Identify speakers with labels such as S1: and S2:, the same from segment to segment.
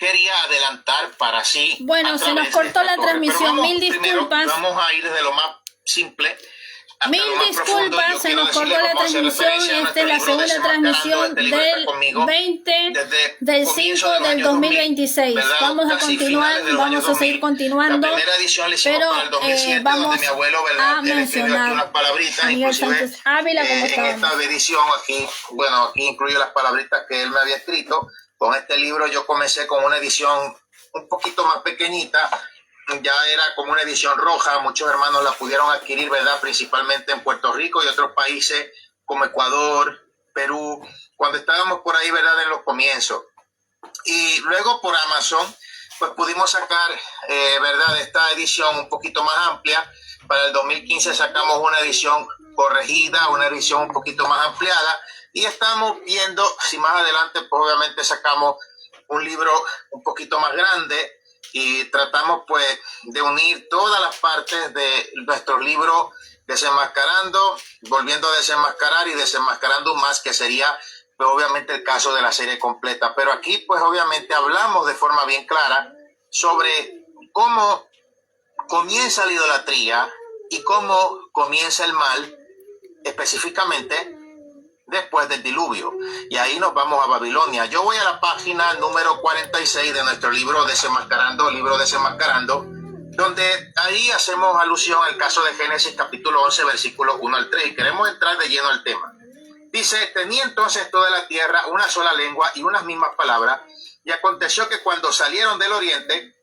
S1: quería adelantar para sí.
S2: Bueno, se nos cortó la transmisión, mil disculpas.
S1: Vamos a ir desde lo más simple.
S2: Mil disculpas, se nos cortó la transmisión. Esta es la segunda transmisión del 20 del 5 del 2026. Vamos a continuar, vamos a seguir continuando, pero vamos a mencionar a Miguel Sánchez Ávila como
S1: en esta edición aquí, bueno, aquí incluyo las palabritas que él me había escrito. Con este libro yo comencé con una edición un poquito más pequeñita. Ya era como una edición roja, muchos hermanos la pudieron adquirir, ¿verdad? Principalmente en Puerto Rico y otros países como Ecuador, Perú, cuando estábamos por ahí, ¿verdad? En los comienzos. Y luego por Amazon, pues pudimos sacar, ¿verdad? Esta edición un poquito más amplia. Para el 2015 sacamos una edición corregida, una edición un poquito más ampliada. Y estamos viendo si más adelante, pues obviamente sacamos un libro un poquito más grande. Y tratamos pues de unir todas las partes de nuestros libros, desenmascarando, volviendo a desenmascarar y desenmascarando más, que sería pues, obviamente el caso de la serie completa. Pero aquí pues obviamente hablamos de forma bien clara sobre cómo comienza la idolatría y cómo comienza el mal específicamente después del diluvio. Y ahí nos vamos a Babilonia. Yo voy a la página número 46 de nuestro libro Desenmascarando, donde ahí hacemos alusión al caso de Génesis capítulo 11, versículos 1 al 3. Y queremos entrar de lleno al tema. Dice, tenía entonces toda la tierra una sola lengua y unas mismas palabras. Y aconteció que cuando salieron del oriente,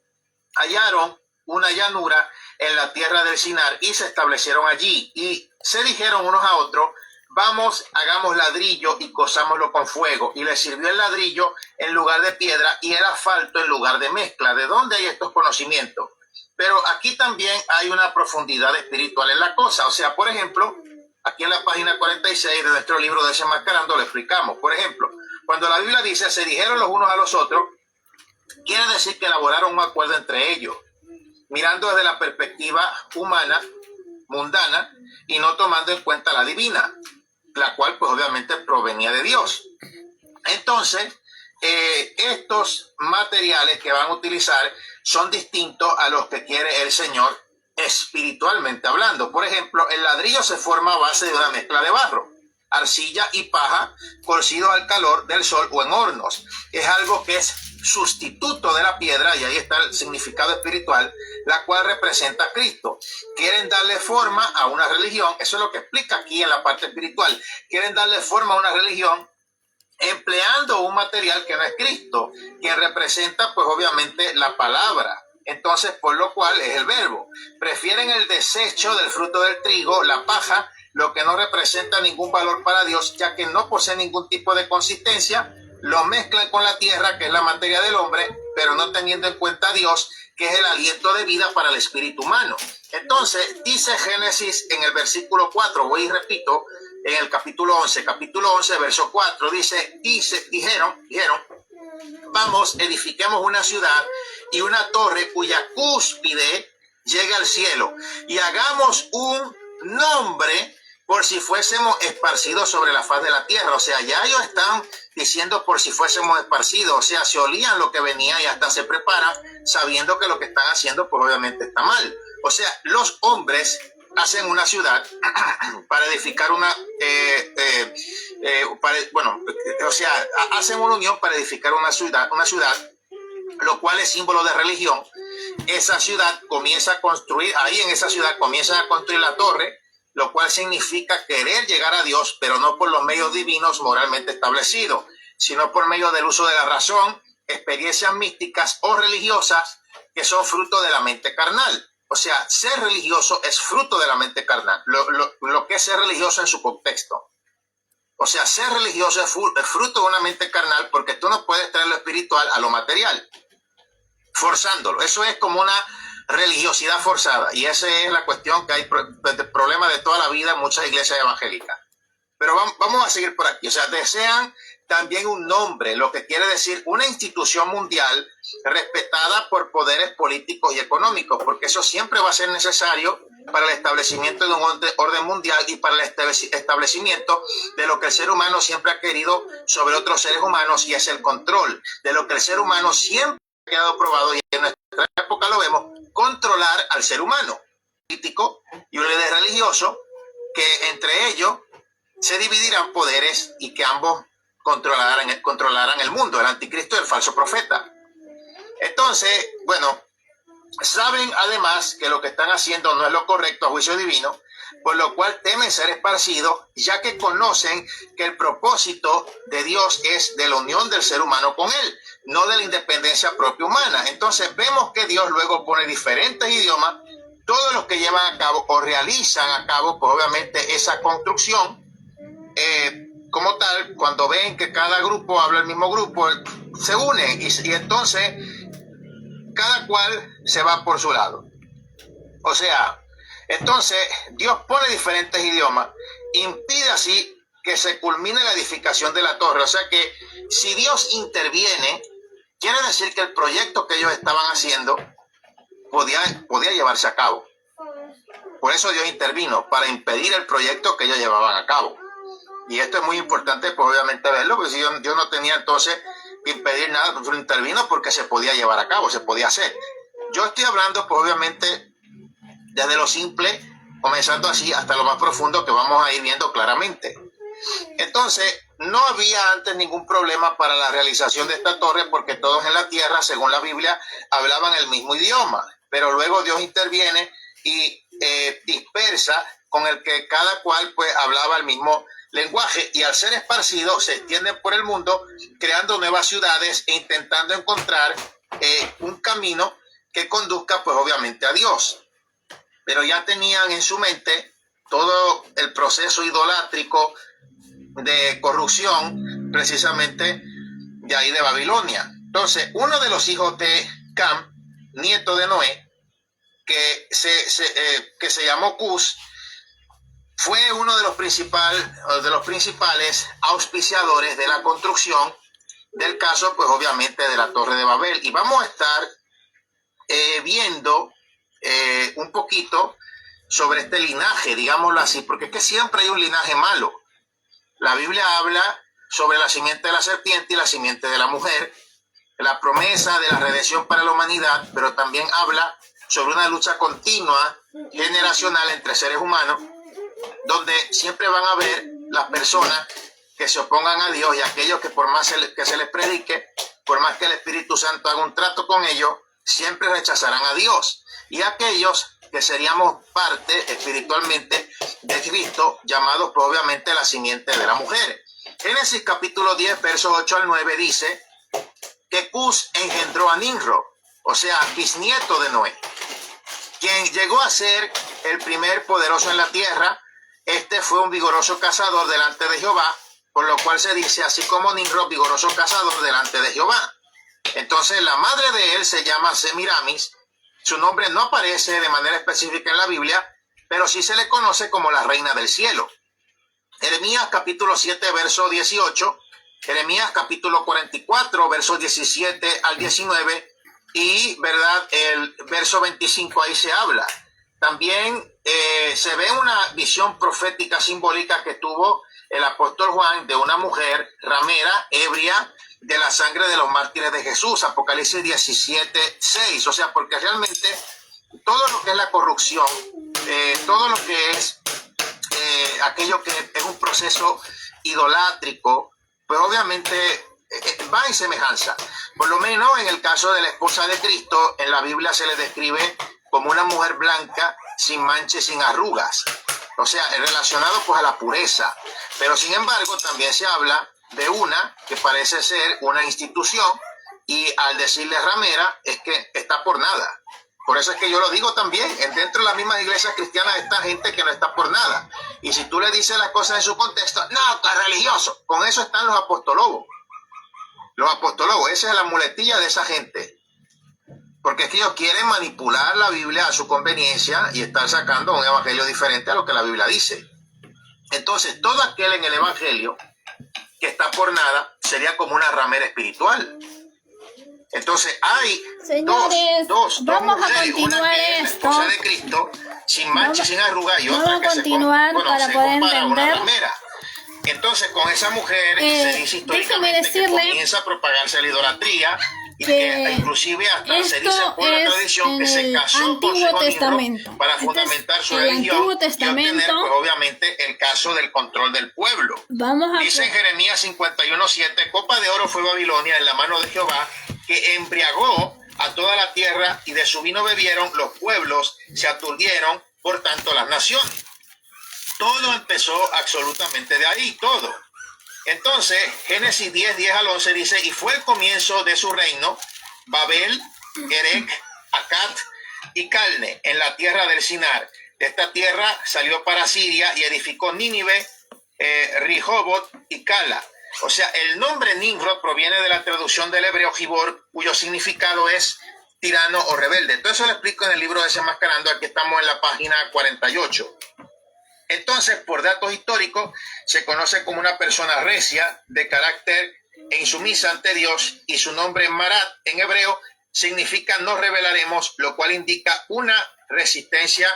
S1: hallaron una llanura en la tierra del Sinar y se establecieron allí. Y se dijeron unos a otros, vamos, hagamos ladrillo y cosámoslo con fuego. Y les sirvió el ladrillo en lugar de piedra y el asfalto en lugar de mezcla. ¿De dónde hay estos conocimientos? Pero aquí también hay una profundidad espiritual en la cosa. O sea, por ejemplo, aquí en la página 46 de nuestro libro Desenmascarando lo explicamos. Por ejemplo, cuando la Biblia dice, se dijeron los unos a los otros, quiere decir que elaboraron un acuerdo entre ellos, mirando desde la perspectiva humana, mundana, y no tomando en cuenta la divina, la cual pues obviamente provenía de Dios. Entonces, estos materiales que van a utilizar son distintos a los que quiere el Señor espiritualmente hablando. Por ejemplo, el ladrillo se forma a base de una mezcla de barro, arcilla y paja cocidos al calor del sol o en hornos. Es algo que es sustituto de la piedra, y ahí está el significado espiritual, la cual representa a Cristo. Quieren darle forma a una religión, eso es lo que explica aquí en la parte espiritual. Quieren darle forma a una religión empleando un material que no es Cristo, que representa pues obviamente la palabra. Entonces, por lo cual es el verbo. Prefieren el desecho del fruto del trigo, la paja, lo que no representa ningún valor para Dios, ya que no posee ningún tipo de consistencia. Lo mezclan con la tierra, que es la materia del hombre, pero no teniendo en cuenta a Dios, que es el aliento de vida para el espíritu humano. Entonces, dice Génesis en el versículo 4, voy y repito, en el capítulo 11, verso 4, dijeron, vamos, edifiquemos una ciudad y una torre cuya cúspide llegue al cielo, y hagamos un nombre por si fuésemos esparcidos sobre la faz de la tierra. O sea, ya ellos están diciendo por si fuésemos esparcidos. O sea, se olían lo que venía y hasta se preparan sabiendo que lo que están haciendo pues obviamente está mal. O sea, los hombres hacen una ciudad para edificar hacen una unión para edificar una ciudad, lo cual es símbolo de religión. Esa ciudad comienza a construir, ahí en esa ciudad comienzan a construir la torre, lo cual significa querer llegar a Dios, pero no por los medios divinos moralmente establecidos, sino por medio del uso de la razón, experiencias místicas o religiosas que son fruto de la mente carnal. O sea, ser religioso es fruto de la mente carnal, lo que es ser religioso en su contexto. O sea, ser religioso es fruto de una mente carnal, porque tú no puedes traer lo espiritual a lo material, forzándolo. Eso es como una religiosidad forzada, y esa es la cuestión que hay problema de toda la vida en muchas iglesias evangélicas. Pero vamos a seguir por aquí. O sea, desean también un nombre, lo que quiere decir una institución mundial respetada por poderes políticos y económicos, porque eso siempre va a ser necesario para el establecimiento de un orden mundial y para el establecimiento de lo que el ser humano siempre ha querido sobre otros seres humanos, y es el control de lo que el ser humano siempre quedado probado y en nuestra época lo vemos, controlar al ser humano, político y un líder religioso, que entre ellos se dividirán poderes y que ambos controlarán el mundo, el anticristo y el falso profeta. Entonces, bueno, saben además que lo que están haciendo no es lo correcto a juicio divino, por lo cual temen ser esparcidos, ya que conocen que el propósito de Dios es de la unión del ser humano con Él, no de la independencia propia humana. Entonces vemos que Dios luego pone diferentes idiomas, todos los que llevan a cabo o realizan a cabo, pues obviamente esa construcción, como tal, cuando ven que cada grupo habla el mismo grupo, se unen y entonces cada cual se va por su lado. O sea, entonces Dios pone diferentes idiomas, impide así que se culmine la edificación de la torre. O sea que si Dios interviene, quiere decir que el proyecto que ellos estaban haciendo podía llevarse a cabo. Por eso Dios intervino, para impedir el proyecto que ellos llevaban a cabo. Y esto es muy importante, pues obviamente verlo, porque si yo no tenía entonces que impedir nada, pues intervino porque se podía llevar a cabo, se podía hacer. Yo estoy hablando, pues obviamente, desde lo simple, comenzando así, hasta lo más profundo que vamos a ir viendo claramente. Entonces, no había antes ningún problema para la realización de esta torre, porque todos en la tierra, según la Biblia, hablaban el mismo idioma. Pero luego Dios interviene y dispersa con el que cada cual pues hablaba el mismo lenguaje, y al ser esparcidos se extienden por el mundo creando nuevas ciudades e intentando encontrar un camino que conduzca pues obviamente a Dios. Pero ya tenían en su mente todo el proceso idolátrico de corrupción precisamente de ahí de Babilonia. Entonces uno de los hijos de Cam, nieto de Noé, que se llamó Cus, fue uno de los principales auspiciadores de la construcción del caso, pues obviamente de la Torre de Babel. Y vamos a estar viendo un poquito sobre este linaje, digámoslo así, porque es que siempre hay un linaje malo. La Biblia habla sobre la simiente de la serpiente y la simiente de la mujer, la promesa de la redención para la humanidad, pero también habla sobre una lucha continua, generacional entre seres humanos, donde siempre van a haber las personas que se opongan a Dios y aquellos que por más que se les predique, por más que el Espíritu Santo haga un trato con ellos, siempre rechazarán a Dios. Y aquellos que seríamos parte espiritualmente de Cristo, llamados pues, obviamente la simiente de la mujer. Génesis capítulo 10, versos 8 al 9 dice que Cus engendró a Nimrod, o sea, bisnieto de Noé, quien llegó a ser el primer poderoso en la tierra. Este fue un vigoroso cazador delante de Jehová, por lo cual se dice, así como Nimrod, vigoroso cazador delante de Jehová. Entonces la madre de él se llama Semiramis. Su nombre no aparece de manera específica en la Biblia, pero sí se le conoce como la reina del cielo. Jeremías capítulo 7, verso 18, Jeremías capítulo 44, versos 17 al 19, y verdad, el verso 25 ahí se habla. También se ve una visión profética simbólica que tuvo el apóstol Juan de una mujer ramera, ebria, de la sangre de los mártires de Jesús, Apocalipsis 17, 6. O sea, porque realmente todo lo que es la corrupción, todo lo que es aquello que es un proceso idolátrico, pues obviamente va en semejanza. Por lo menos en el caso de la esposa de Cristo, en la Biblia se le describe como una mujer blanca, sin manchas, sin arrugas. O sea, relacionado pues a la pureza. Pero sin embargo, también se habla de una que parece ser una institución, y al decirle ramera es que está por nada. Por eso es que yo lo digo también, dentro de las mismas iglesias cristianas está gente que no está por nada. Y si tú le dices las cosas en su contexto, no, que es religioso. Con eso están los apostólogos. Los apostólogos, esa es la muletilla de esa gente. Porque es que ellos quieren manipular la Biblia a su conveniencia y están sacando un evangelio diferente a lo que la Biblia dice. Entonces, todo aquel en el evangelio que está por nada sería como una ramera espiritual. Entonces, hay dos mujeres, una que es la esposa de Cristo, sin mancha, sin arruga, y otra que se compara a una ramera. Entonces, con esa mujer, comienza a propagarse la idolatría, y que inclusive hasta se dice por la tradición que se casó con su hijo Nimrod para fundamentar su religión y obtener, pues, obviamente, el caso del control del pueblo. Dice en Jeremías 51:7, copa de oro fue Babilonia en la mano de Jehová, que embriagó a toda la tierra, y de su vino bebieron los pueblos, se aturdieron, por tanto las naciones. Todo empezó absolutamente de ahí, todo. Entonces, Génesis 10:10-11 dice, y fue el comienzo de su reino, Babel, Erech, Akkad y Calne, en la tierra del Sinar. De esta tierra salió para Siria y edificó Nínive, Rihobot y Cala. O sea, el nombre Nimrod proviene de la traducción del hebreo Gibor, cuyo significado es tirano o rebelde. Todo eso lo explico en el libro Desenmascarando. Aquí estamos en la página 48. Entonces, por datos históricos, se conoce como una persona recia, de carácter e insumisa ante Dios, y su nombre Marat en hebreo significa no revelaremos, lo cual indica una resistencia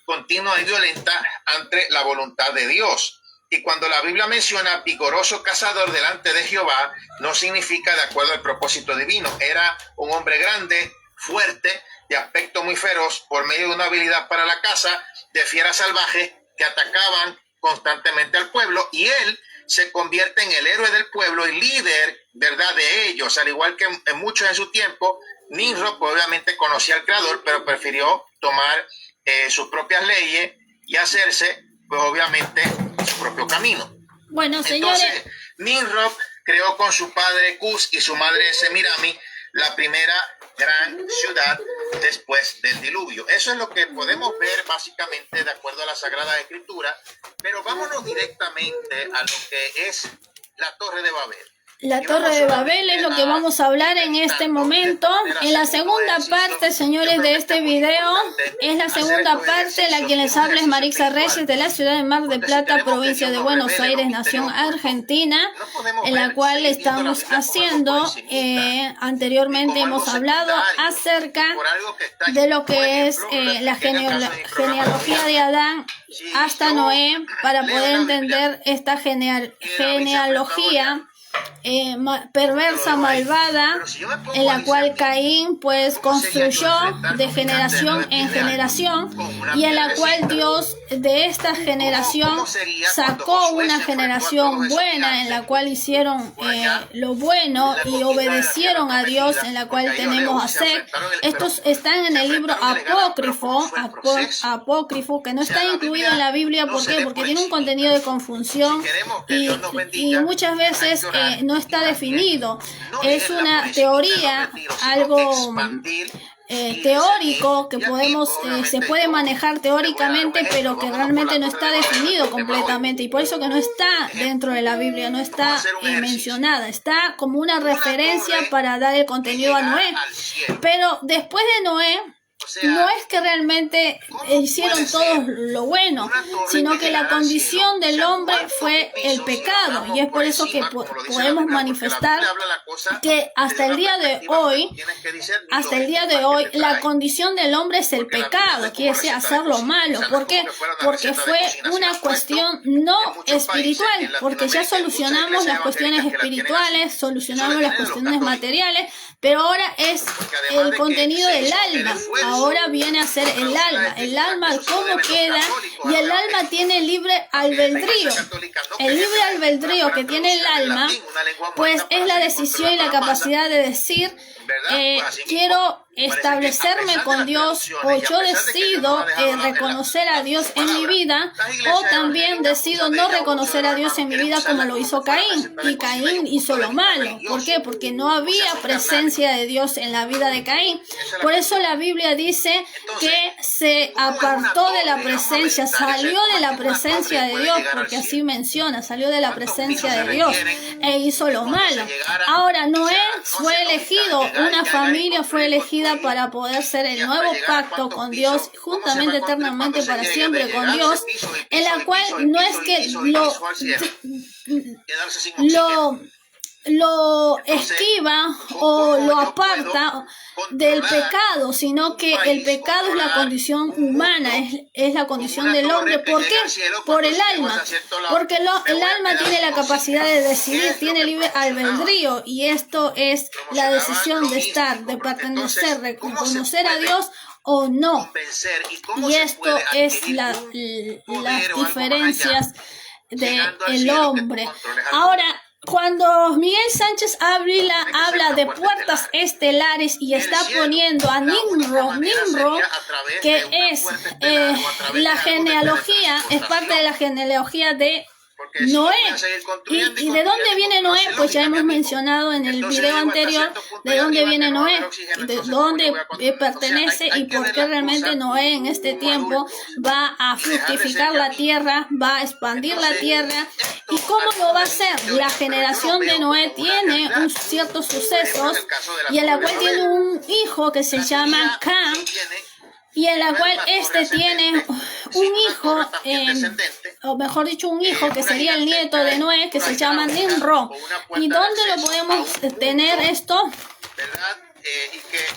S1: continua y violenta ante la voluntad de Dios. Y cuando la Biblia menciona vigoroso cazador delante de Jehová, no significa de acuerdo al propósito divino. Era un hombre grande, fuerte, de aspecto muy feroz, por medio de una habilidad para la caza de fieras salvajes que atacaban constantemente al pueblo, y él se convierte en el héroe del pueblo y líder, ¿verdad?, de ellos. Al igual que en muchos en su tiempo, Nimrod obviamente conocía al Creador, pero prefirió tomar sus propias leyes y hacerse, pues obviamente, su propio camino.
S2: Bueno, señores.
S1: Entonces, Nimrod creó con su padre Cus y su madre Semirami la primera gran ciudad después del diluvio. Eso es lo que podemos ver básicamente de acuerdo a la Sagrada Escritura, pero vámonos directamente a lo que es la Torre de Babel.
S2: La Torre de Babel es lo que vamos a hablar en este momento. En la segunda parte, señores, de este video, es la segunda parte. La que les habla es Marixa Reyes, de la ciudad de Mar del Plata, provincia de Buenos Aires, nación argentina, en la cual estamos haciendo, anteriormente hemos hablado acerca de lo que es la genealogía de Adán hasta Noé, para poder entender esta genealogía perversa, malvada, en la cual Caín pues construyó de generación en generación, y en la cual Dios de esta generación sacó una generación buena, en la cual hicieron lo bueno y obedecieron a Dios, en la cual tenemos a Seth. Estos están en el libro apócrifo, que no está incluido en la Biblia. ¿Por qué? Porque tiene un contenido de confusión y muchas veces no está definido. Es una teoría, algo teórico que podemos se puede manejar teóricamente, pero que realmente no está definido completamente, y por eso que no está dentro de la Biblia, no está mencionada. Está como una referencia para dar el contenido a Noé, pero después de Noé no es que realmente hicieron todos lo bueno, sino que la condición del hombre fue el pecado, y es por eso que podemos manifestar que hasta el día de hoy, la condición del hombre es el pecado, quiere decir hacer lo malo. ¿Por qué? Porque fue una cuestión no espiritual, porque ya solucionamos las cuestiones espirituales, solucionamos las cuestiones materiales, pero ahora es el contenido del alma. Ahora viene a ser el alma cómo queda, y el alma tiene libre albedrío. El libre albedrío que tiene el alma, pues es la decisión y la capacidad de decir, quiero establecerme con Dios, o yo decido reconocer a Dios en mi vida, o también decido no reconocer a Dios en mi vida, como lo hizo Caín. Y Caín hizo lo malo. ¿Por qué? Porque no había presencia de Dios en la vida de Caín. Por eso la Biblia dice que se apartó de la presencia, salió de la presencia de Dios, porque así menciona, salió de la presencia de Dios e hizo lo malo. Ahora Noé fue elegido, una familia fue elegida para poder ser el nuevo pacto con Dios, juntamente eternamente para siempre con Dios, en la cual no es que lo esquiva o lo aparta del pecado, sino que el pecado es la condición humana, es la condición del hombre. ¿Por qué? Por el alma. Porque el alma tiene la capacidad de decidir, tiene libre albedrío, y esto es la decisión de estar, de pertenecer, de reconocer a Dios o no. Y esto es las diferencias del hombre. Ahora, cuando Miguel Sánchez habla de puertas estelares y está poniendo a Nimrod, que es la genealogía, es parte de la genealogía de Noé. ¿Y de dónde viene Noé? Pues ya hemos mencionado en el video anterior de dónde viene Noé, de dónde pertenece y por qué realmente Noé en este tiempo va a fructificar la tierra, va a expandir la tierra. ¿Y cómo lo va a hacer? La generación de Noé tiene ciertos sucesos y en la cual tiene un hijo que se llama Cam, y en la cual tiene un hijo, o mejor dicho, un hijo que sería el nieto de Noé, que se llama Nimrod. ¿Y dónde lo podemos tener esto?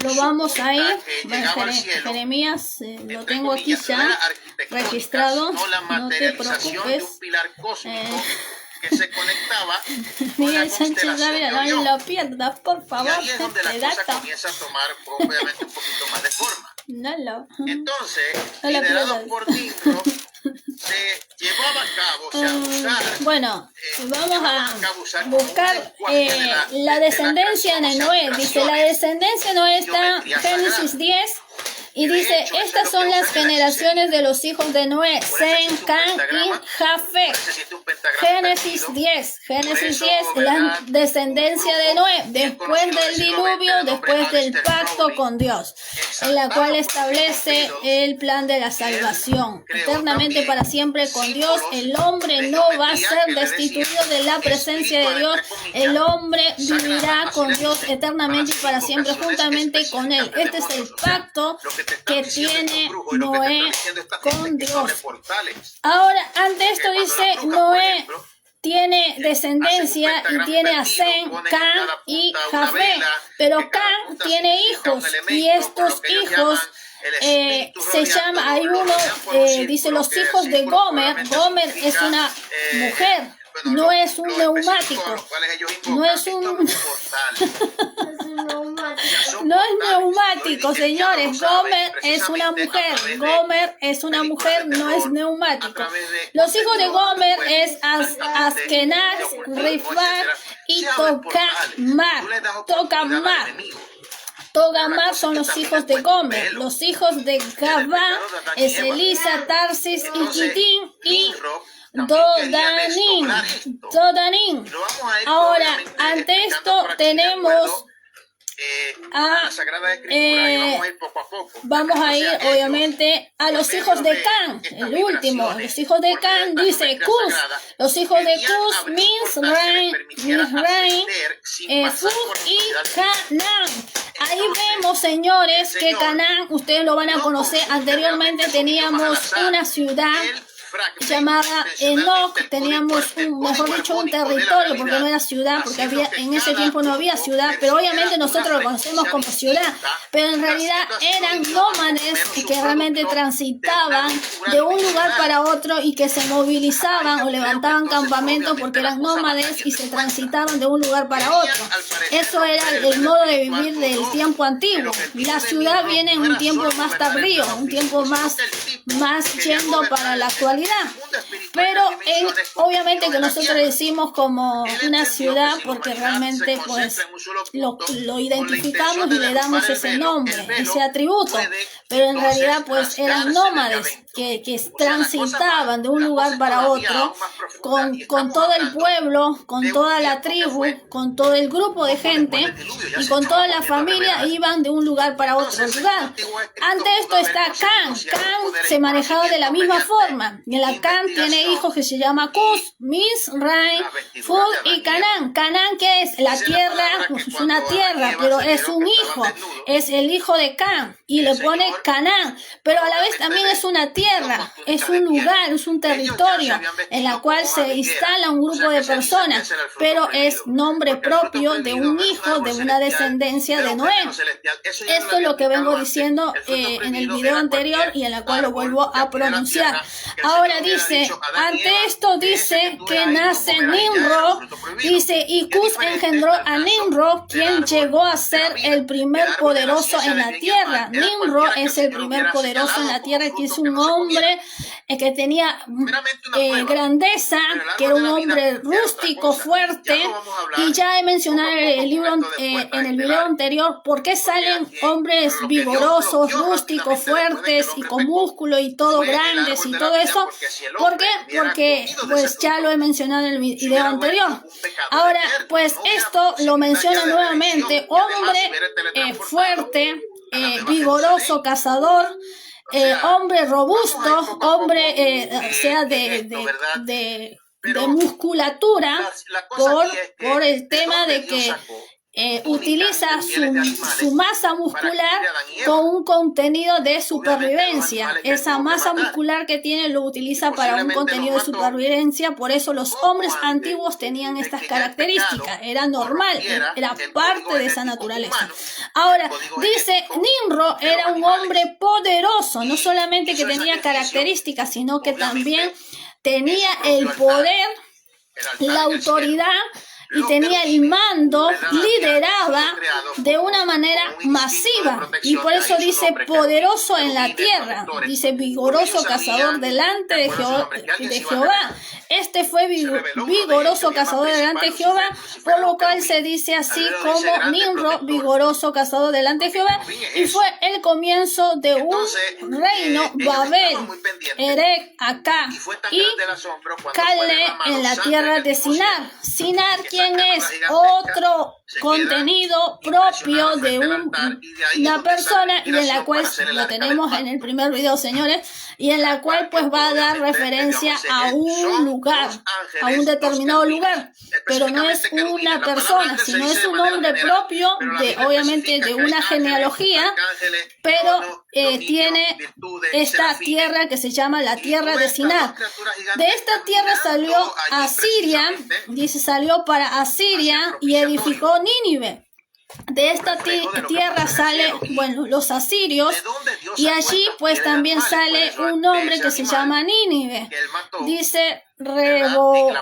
S2: Lo vamos a ir, Jeremías, lo tengo aquí ya registrado, no te preocupes.
S1: Que se conectaba
S2: Miguel Sánchez Dávila, no lo pierdas, por favor.
S1: Y ahí es donde la cosa comienza a tomar obviamente un poquito más de forma. Entonces, liderado por Nimrod, se llevaba a cabo, o sea,
S2: bueno, vamos a buscar la descendencia de Noé. Dice, la descendencia de Noé está en Génesis 10. Y dice, estas son las generaciones de los hijos de Noé, Sem, Cam y Jafet. Génesis 10, la descendencia de Noé, después del diluvio, después del pacto con Dios, en la cual establece el plan de la salvación. Eternamente para siempre con Dios, el hombre no va a ser destituido de la presencia de Dios, el hombre vivirá con Dios eternamente y para siempre juntamente con él. Este es el pacto que tiene Noé con Dios. Ahora, ante esto dice, Noé tiene descendencia y tiene a Sem, Cam y Jafet, pero Cam tiene hijos y estos hijos se llama, hay uno, dice los hijos de Gomer. Gomer es una mujer, no es un neumático, no es un no es neumático, señores. Gomer es una mujer. Gomer es una mujer, no es neumático. Los hijos de Gomer es Askenaz, Rifat y Togamar. Togamar son los hijos de Gomer. Los hijos de Gabá es Elisa, Tarsis y Kitín y Dodanín. Ahora, ante esto tenemos
S1: la Sagrada Escritura, y vamos a ir poco a poco.
S2: Vamos a ir, obviamente, a los hijos de Cam, el último. Los hijos de Cam, dice Cus. Los hijos de Cus, Mizraim, Fug y Canaán. Ahí vemos, señores, que Canaán, ustedes lo van a conocer. Anteriormente teníamos una ciudad llamada Enoch, teníamos mejor dicho un territorio, porque no era ciudad, porque en ese tiempo no había ciudad, pero obviamente nosotros lo conocemos como ciudad, pero en realidad eran nómades que realmente transitaban de un lugar para otro y que se movilizaban o levantaban campamentos porque eran nómades y se transitaban de un lugar para otro. Eso era el modo de vivir del tiempo antiguo. La ciudad viene en un tiempo más tardío, un tiempo más yendo para la actualidad. Pero obviamente que nosotros decimos como una ciudad porque realmente pues lo identificamos y le damos ese nombre, ese atributo, pero en realidad pues eran nómades que transitaban de un lugar para otro con todo el pueblo, con toda la tribu, con todo el grupo de gente y con toda la familia, iban de un lugar para otro lugar. Ante esto está Cam. Cam se manejaba de la misma forma. Y el Cam tiene hijos que se llama Cus, Mizraim, Fug y Canaán. Canaán, ¿qué es? La tierra, es una tierra, pero es un hijo. Es el hijo de Cam y le pone Canaán. Pero a la vez también es una tierra. tierra, es un lugar, es un territorio en la cual se instala un grupo de personas, pero es nombre propio de un hijo de una descendencia de Noé. Esto es lo que vengo diciendo en el video anterior y en la cual lo vuelvo a pronunciar. Ahora dice, ante esto dice que nace Nimrod, dice, y Cus engendró a Nimrod, quien llegó a ser el primer poderoso en la tierra. Nimrod es el primer poderoso en la tierra, que es un hombre que tenía grandeza, que era un hombre rústico, fuerte, y ya he mencionado en el video anterior por qué salen hombres vigorosos, rústicos, fuertes y con músculo y todo grandes y todo eso. ¿Por qué? Porque pues ya lo he mencionado en el video anterior. Ahora pues esto lo menciona nuevamente, hombre fuerte, vigoroso, cazador, hombre robusto, hombre sea de musculatura, por el tema de que utiliza su masa muscular con un contenido de supervivencia. Esa masa muscular que tiene lo utiliza para un contenido de supervivencia. Por eso los hombres antiguos tenían estas características. Era normal, era parte de esa naturaleza. Ahora, dice, Nimrod era un hombre poderoso, no solamente que tenía características, sino que también tenía el poder, la autoridad, y tenía el mando, lideraba de una manera masiva, y por eso dice poderoso en la tierra, dice vigoroso cazador delante de Jehová. Este fue vigoroso cazador delante de Jehová, por lo cual se dice así como Nimrod, vigoroso cazador delante de Jehová, y fue el comienzo de un reino, Babel, Erech, Acá y Calne en la tierra de Sinar. Sinar, ¿quién es? Otro contenido propio de una persona, y en la cual lo tenemos en el primer video, señores, y en la cual pues va a dar referencia a un lugar, a un determinado lugar, pero no es una persona, sino es un nombre propio de, obviamente, de una genealogía, pero tiene esta tierra que se llama la tierra de Sinar. De esta tierra salió Asiria, dice, salió para Asiria y edificó Nínive. De esta tierra sale, bueno, los asirios, y allí pues también sale un hombre que se llama Nínive. Dice Rehoboth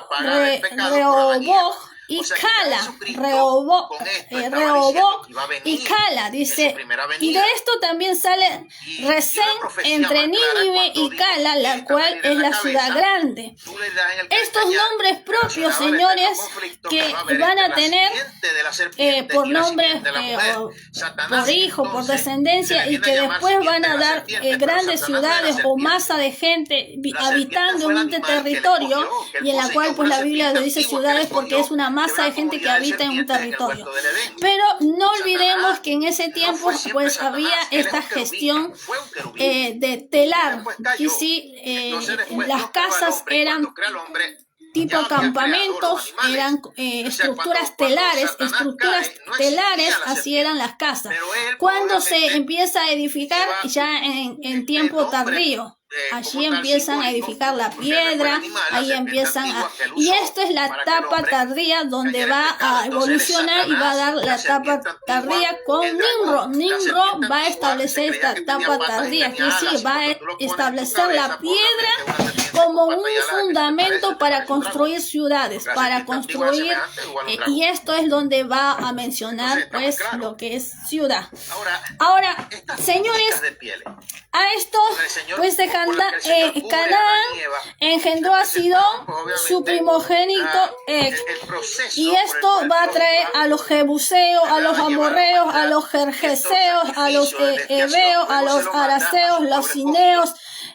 S2: y Cala, Rehoboth y Cala, dice, y de esto también sale Resén entre Nínive y Cala, la cual es la ciudad grande. Estos nombres propios, señores, que van a tener por nombre, por hijo, por descendencia, y que después van a dar grandes ciudades o masa de gente habitando en un territorio, y en la cual pues la Biblia lo dice ciudades porque es una masa de gente que habita en un territorio. Pero no olvidemos que en ese tiempo pues había esta gestión de telar, y sí, las casas eran tipo campamentos, eran estructuras telares, así eran las casas. Cuando se empieza a edificar ya en tiempo tardío, allí empiezan a edificar la piedra, ahí empiezan a... Y esto es la etapa tardía donde va a evolucionar y va a dar la etapa tardía con Nimrod. Nimrod va a establecer esta etapa tardía, que sí, va a establecer la piedra como un fundamento para construir ciudades, para construir... y esto es donde va a mencionar pues lo que es ciudad. Ahora, señores, a esto pues de Canaán engendró a Sidón, su primogénito, y esto va a traer a los jebuseos, a los amorreos, a los jerjeseos, a los heveos, a los araceos, los cineos,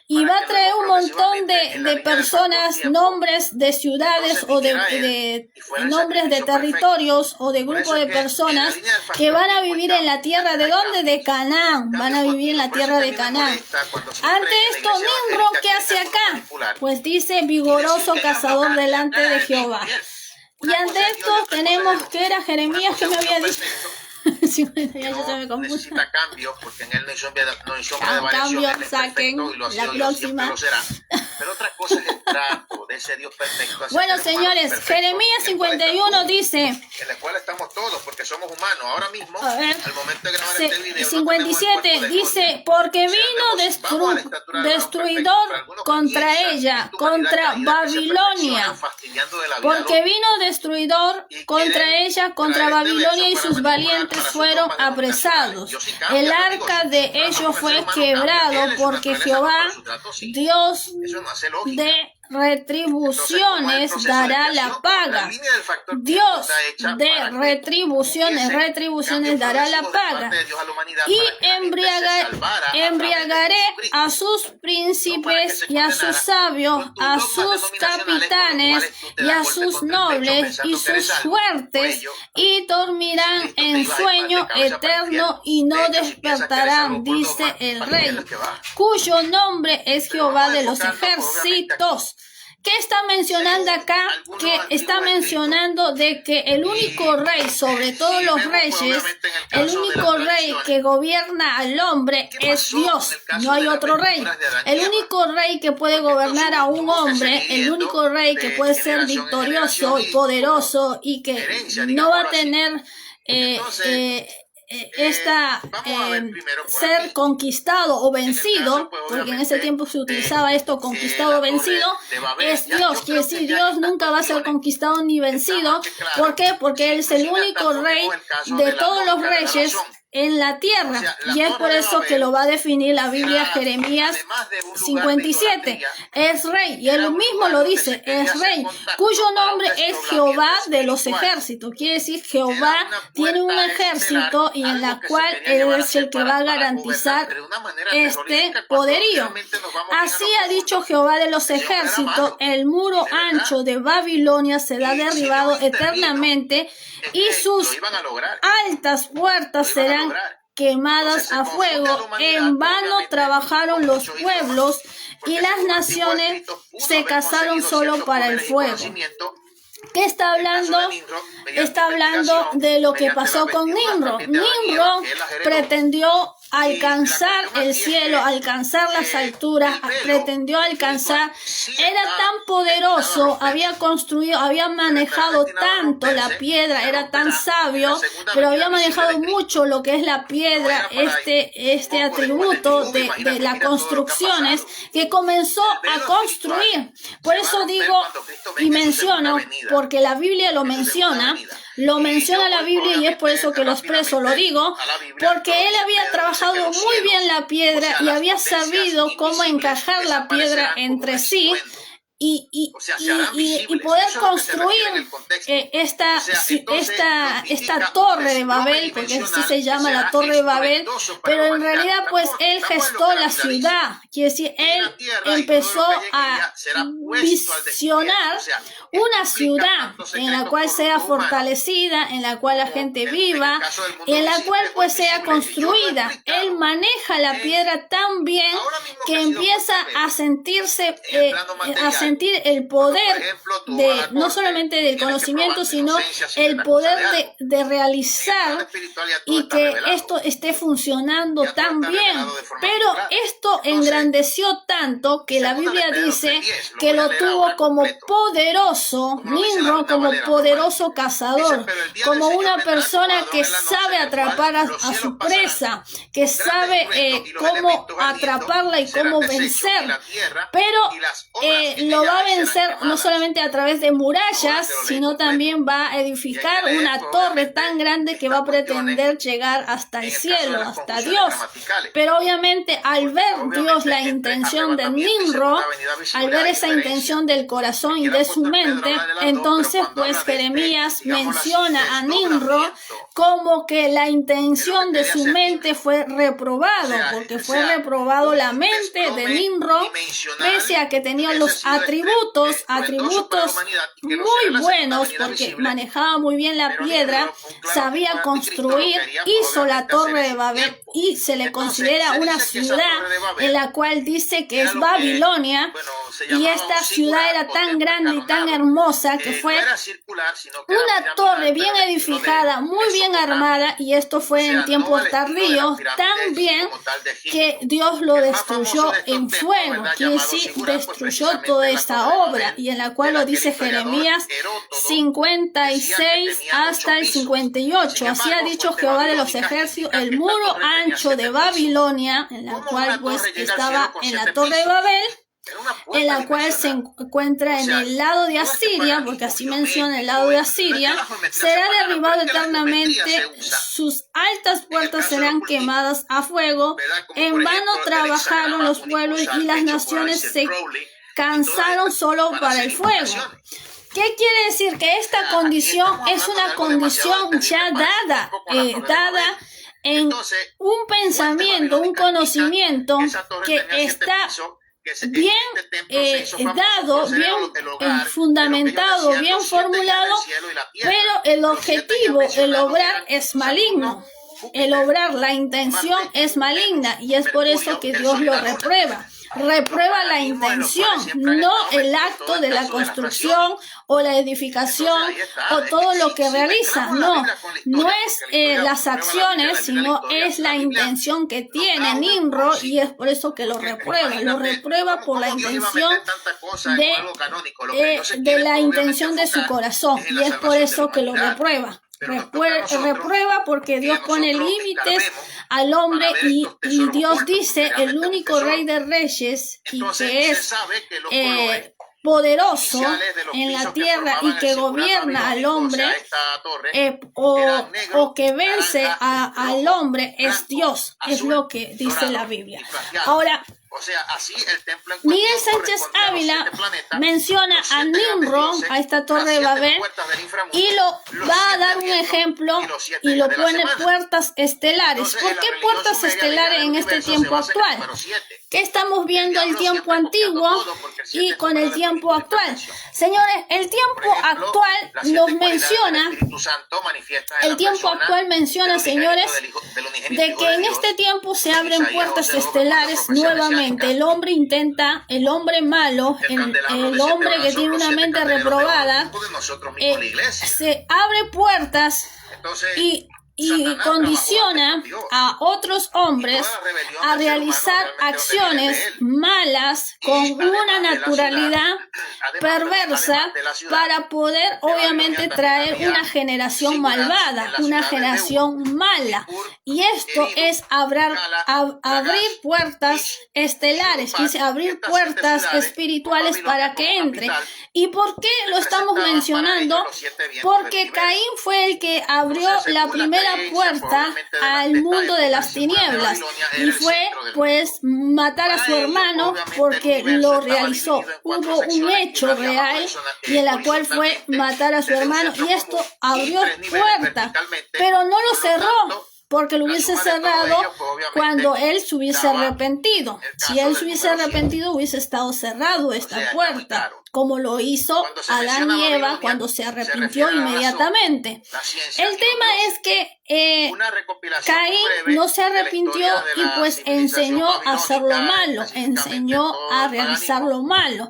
S2: y va a traer un montón de personas, nombres de ciudades o de nombres de territorios o de grupos de personas que van a vivir en la tierra de ¿dónde? De Canaán. Van a vivir en la tierra de Canaán. Ante esto, Nimrod, ¿qué hace acá? Pues dice vigoroso cazador delante de Jehová. Y ante esto tenemos que era Jeremías que me había dicho. 58 se me confunde.
S1: Necesita cambios porque en él no hay sombra de variación. Él es perfecto y lo ha sido y siempre lo será. Pero otra cosa es el trato de ese Dios perfecto.
S2: Bueno, señores, Jeremías 51 dice,
S1: en la cual estamos todos porque somos humanos. Ahora mismo, al momento de grabar este video,
S2: 57 dice, porque vino destruidor contra ella, contra Babilonia. Porque vino destruidor contra ella, contra Babilonia, y sus valientes fueron apresados. El arca de ellos fue quebrado, porque Jehová, Dios de retribuciones, dará la paga. Dios de retribuciones dará la paga. Y embriagaré a sus príncipes y a sus sabios, a sus capitanes y a sus nobles y sus fuertes, y dormirán en sueño eterno y no despertarán, dice el Rey, cuyo nombre es Jehová de los ejércitos. ¿Qué está mencionando acá? Que está mencionando de que el único rey sobre todos los reyes, el único rey que gobierna al hombre es Dios, no hay otro rey. El único rey que puede gobernar a un hombre, el único rey que puede ser victorioso y poderoso y que no va a tener ser conquistado o vencido, porque en ese tiempo se utilizaba esto, conquistado o vencido, es Dios. Quiere decir, Dios nunca va a ser conquistado ni vencido. ¿Por qué? Porque Él es el único rey de todos los reyes en la tierra, y es por eso que lo va a definir la Biblia, Jeremías 57, es rey, y él mismo lo dice, es rey, cuyo nombre es Jehová de los ejércitos. Quiere decir, Jehová tiene un ejército y en la cual él es el que va a garantizar este poderío. Así ha dicho Jehová de los ejércitos, el muro ancho de Babilonia será derribado eternamente y sus altas puertas serán quemadas a fuego. En vano trabajaron los pueblos y las naciones se casaron solo para el fuego. ¿Qué está hablando? Está hablando de lo que pasó con Nimrod. Nimrod pretendió alcanzar el cielo, alcanzar las alturas, pretendió alcanzar, era tan poderoso, había construido, había manejado tanto la piedra, era tan sabio, pero había manejado mucho lo que es la piedra, este atributo de las construcciones, que comenzó a construir. Por eso digo y menciono, porque la Biblia lo menciona la Biblia, y es por eso que lo expreso, lo digo, porque él había trabajado muy bien la piedra y había sabido cómo encajar la piedra entre sí y poder construir esta torre de Babel, porque así se llama la torre de Babel, pero en realidad pues él gestó la ciudad, quiere decir, él empezó a visionar una ciudad en la cual sea fortalecida, en la cual la gente viva, en la cual pues sea construida. Él maneja la piedra tan bien que empieza a sentirse, sentir el poder de, no solamente del conocimiento, sino el poder de realizar y que esto esté funcionando tan bien. Pero esto engrandeció tanto que la Biblia dice que lo tuvo como poderoso, Nimrod, como poderoso cazador, como una persona que sabe atrapar a su presa, que sabe cómo atraparla y cómo vencer. Pero lo va a vencer no solamente a través de murallas, sino también va a edificar una torre tan grande que va a pretender llegar hasta el cielo, hasta Dios. Pero obviamente al ver Dios la intención de Nimrod, al ver esa intención del corazón y de su mente, entonces pues Jeremías menciona a Nimrod como que la intención de su mente fue reprobado, porque fue reprobado la mente de Nimrod, pese a que tenía los atributos atributos muy buenos, porque manejaba muy bien la piedra, sabía construir, hizo la Torre de Babel y se le considera una ciudad en la cual dice que es Babilonia, y esta ciudad era tan grande y tan hermosa que fue una torre bien edificada, muy bien armada, y esto fue en tiempos tardíos, tan bien que Dios lo destruyó en fuego, quiere decir, destruyó toda esta obra, y en la cual lo dice Jeremías 56 hasta el 58. Así ha dicho Jehová de los ejércitos: el muro ancho de Babilonia, en la cual pues estaba en la Torre de Babel, en la cual se encuentra en el lado de Asiria, porque así menciona el lado de Asiria, será derribado eternamente, sus altas puertas serán quemadas a fuego, en vano trabajaron los pueblos y las naciones se cansaron solo para el fuego. ¿Qué quiere decir? Que esta condición es una condición ya dada en un pensamiento, un conocimiento que está bien dado, bien fundamentado, bien formulado, pero el objetivo, el obrar es maligno. El obrar, la intención es maligna, y es por eso que Dios lo reprueba. Reprueba la intención, no el acto de la construcción o la edificación o todo lo que realiza. No es las acciones, sino es la intención que tiene Nimrod, y es por eso que lo reprueba. Lo reprueba por la intención de la intención de su corazón, y es por eso que lo reprueba. Reprueba porque Dios pone límites al hombre, y Dios dice, el único rey de reyes y que es poderoso en la tierra y que gobierna al hombre o que vence al hombre es Dios, es lo que dice la Biblia. Ahora, Miguel Sánchez Ávila menciona a Nimrod, a esta Torre de Babel, y lo va a dar un ejemplo y lo pone puertas estelares. ¿Por qué puertas estelares en este tiempo actual? ¿Qué estamos viendo el tiempo antiguo y con el tiempo actual? Señores, el tiempo actual nos menciona, señores, de que en este tiempo se abren puertas estelares nuevamente. El hombre malo, el hombre que tiene una mente reprobada, se abre puertas y condiciona a otros hombres a realizar acciones malas con una naturalidad perversa para poder obviamente traer una generación malvada, una generación mala. Y esto es abrir puertas estelares, dice abrir puertas espirituales para que entre. ¿Y por qué lo estamos mencionando? Porque Caín fue el que abrió la primera puerta al mundo de las tinieblas, y fue pues matar a su hermano, porque lo realizó. Hubo un hecho real y en la cual fue matar a su hermano, y esto abrió puertas, pero no lo cerró, porque lo hubiese cerrado cuando él se hubiese arrepentido. Si él se hubiese arrepentido, hubiese estado cerrado esta puerta, como lo hizo Adán y Eva cuando se arrepintió inmediatamente. El tema es que Caín no se arrepintió y pues enseñó a hacer lo malo, enseñó a realizar lo malo.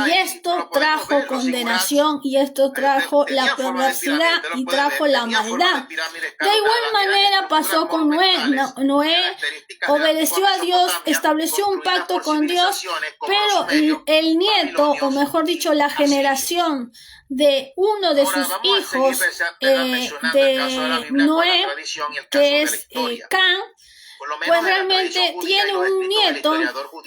S2: Y esto trajo condenación, y esto trajo la perversidad y trajo la maldad. De igual manera pasó con Noé. Noé obedeció a Dios, estableció un pacto con Dios, pero el nieto, o mejor dicho, la generación de uno de sus hijos de Noé, que es Can, pues realmente tiene un nieto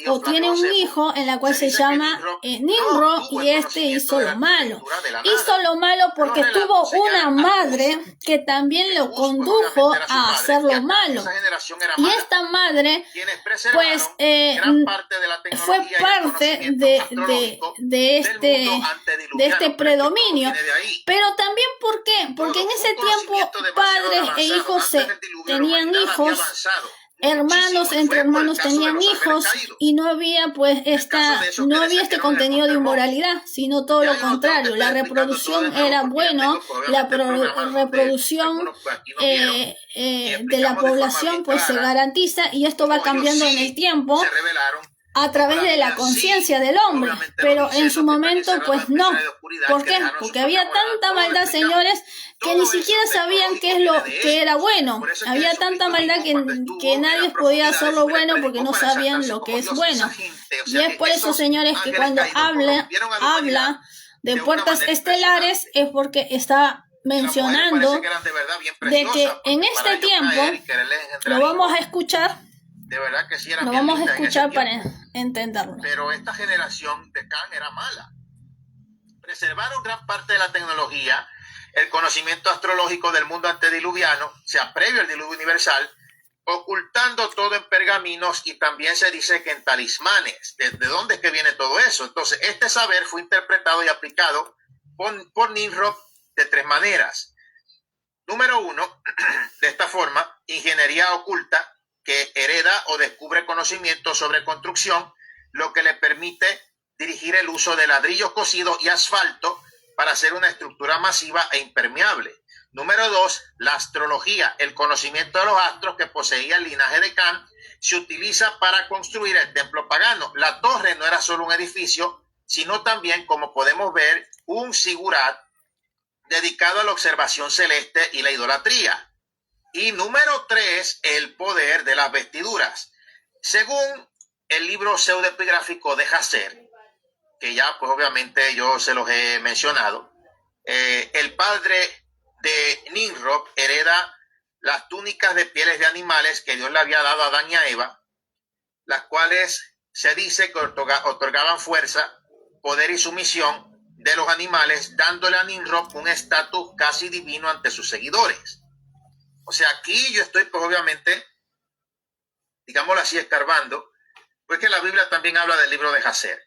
S2: o tiene un hijo en la cual se llama Nimrod, y este hizo lo malo. Hizo lo malo porque tuvo una madre que también lo condujo a hacer lo malo. Y esta madre pues fue parte de este predominio. Pero también, ¿por qué? Porque en ese tiempo padres e hijos tenían hijos. hermanos, entre hermanos tenían hijos y no había pues no había este contenido de inmoralidad, sino todo lo contrario. La reproducción era bueno, la reproducción de la población pues se garantiza, y esto va cambiando en el tiempo a través de la conciencia del hombre, pero en su momento pues no. ¿Por qué? Porque había tanta maldad, señores, que ni siquiera sabían qué es lo que era bueno. Había tanta maldad que nadie podía hacer lo bueno porque no sabían lo que es bueno. Y es por eso, señores, que cuando habla de puertas estelares es porque está mencionando de que en este tiempo lo vamos a escuchar.
S1: De verdad que sí era
S2: lo vamos a escuchar para entenderlo.
S1: Pero esta generación de Can era mala. Preservaron gran parte de la tecnología, el conocimiento astrológico del mundo antediluviano, o sea, previo al diluvio universal, ocultando todo en pergaminos, y también se dice que en talismanes. ¿De dónde es que viene todo eso? Entonces, este saber fue interpretado y aplicado por Nimrod de tres maneras. Número uno, de esta forma, ingeniería oculta, que hereda o descubre conocimiento sobre construcción, lo que le permite dirigir el uso de ladrillos cocidos y asfalto para hacer una estructura masiva e impermeable. Número dos, la astrología, el conocimiento de los astros que poseía el linaje de Can, se utiliza para construir el templo pagano. La torre no era solo un edificio, sino también, como podemos ver, un sigurat dedicado a la observación celeste y la idolatría. Y número tres, el poder de las vestiduras. Según el libro pseudoepigráfico de Hazer, que ya pues obviamente yo se los he mencionado, el padre de Nimrod hereda las túnicas de pieles de animales que Dios le había dado a Adán y a Eva, las cuales se dice que otorgaban fuerza, poder y sumisión de los animales, dándole a Nimrod un estatus casi divino ante sus seguidores. O sea, aquí yo estoy pues obviamente, digámoslo así, escarbando, pues que la Biblia también habla del libro de Hazer.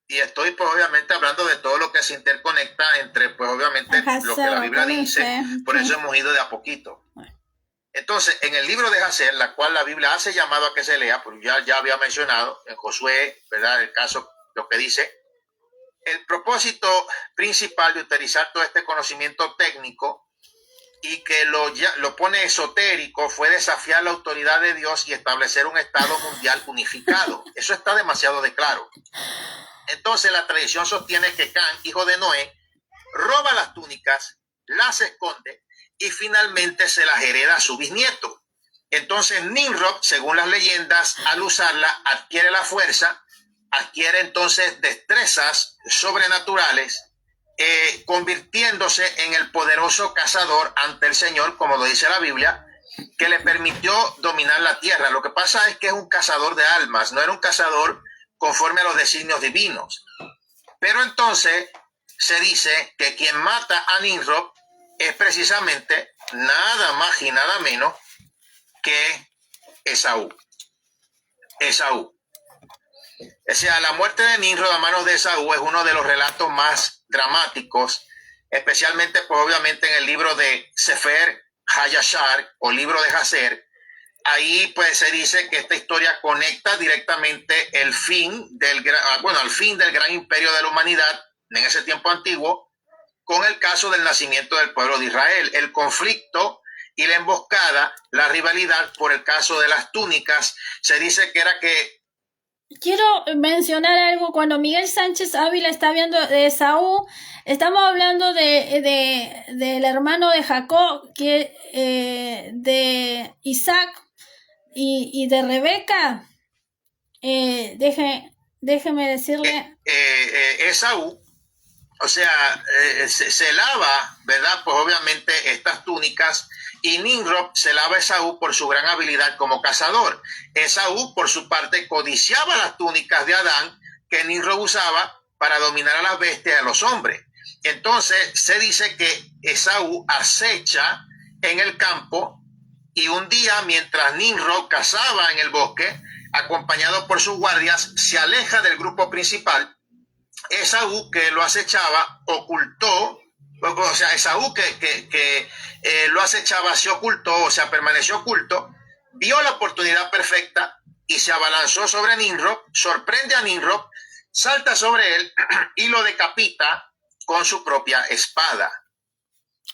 S1: Y estoy pues obviamente hablando de todo lo que se interconecta entre pues obviamente lo que la Biblia dice, por eso hemos ido de a poquito. Entonces, en el libro de Hazer, la cual la Biblia hace llamado a que se lea, pues ya había mencionado en Josué, ¿verdad? El caso, lo que dice, el propósito principal de utilizar todo este conocimiento técnico y que lo pone esotérico fue desafiar la autoridad de Dios y establecer un estado mundial unificado. Eso está demasiado de claro. Entonces la tradición sostiene que Can, hijo de Noé, roba las túnicas, las esconde y finalmente se las hereda a su bisnieto. Entonces Nimrod, según las leyendas, al usarla adquiere la fuerza, adquiere entonces destrezas sobrenaturales, convirtiéndose en el poderoso cazador ante el Señor, como lo dice la Biblia, que le permitió dominar la tierra. Lo que pasa es que es un cazador de almas, no era un cazador conforme a los designios divinos. Pero entonces se dice que quien mata a Nimrod es precisamente nada más y nada menos que Esaú. O sea, la muerte de Nimrod a manos de Esaú es uno de los relatos más dramáticos, especialmente pues obviamente en el libro de Sefer HaYashar o libro de Hazer. Ahí pues se dice que esta historia conecta directamente al fin del gran imperio de la humanidad en ese tiempo antiguo con el caso del nacimiento del pueblo de Israel, el conflicto y la emboscada, la rivalidad por el caso de las túnicas. Se dice que era que...
S2: Quiero mencionar algo. Cuando Miguel Sánchez Ávila está hablando de Esaú, estamos hablando del hermano de Jacob, de Isaac y de Rebeca. Déjeme decirle.
S1: Esaú, o sea, se lava, ¿verdad? Pues obviamente estas túnicas, y Nimrod se lava a Esaú por su gran habilidad como cazador. Esaú, por su parte, codiciaba las túnicas de Adán que Nimrod usaba para dominar a las bestias y a los hombres. Entonces, se dice que Esaú acecha en el campo, y un día, mientras Nimrod cazaba en el bosque, acompañado por sus guardias, se aleja del grupo principal. Esaú, que lo acechaba, ocultó, o sea, Esaú que lo acechaba se ocultó, o sea, permaneció oculto, vio la oportunidad perfecta y se abalanzó sobre Nimrod, sorprende a Nimrod, salta sobre él y lo decapita con su propia espada.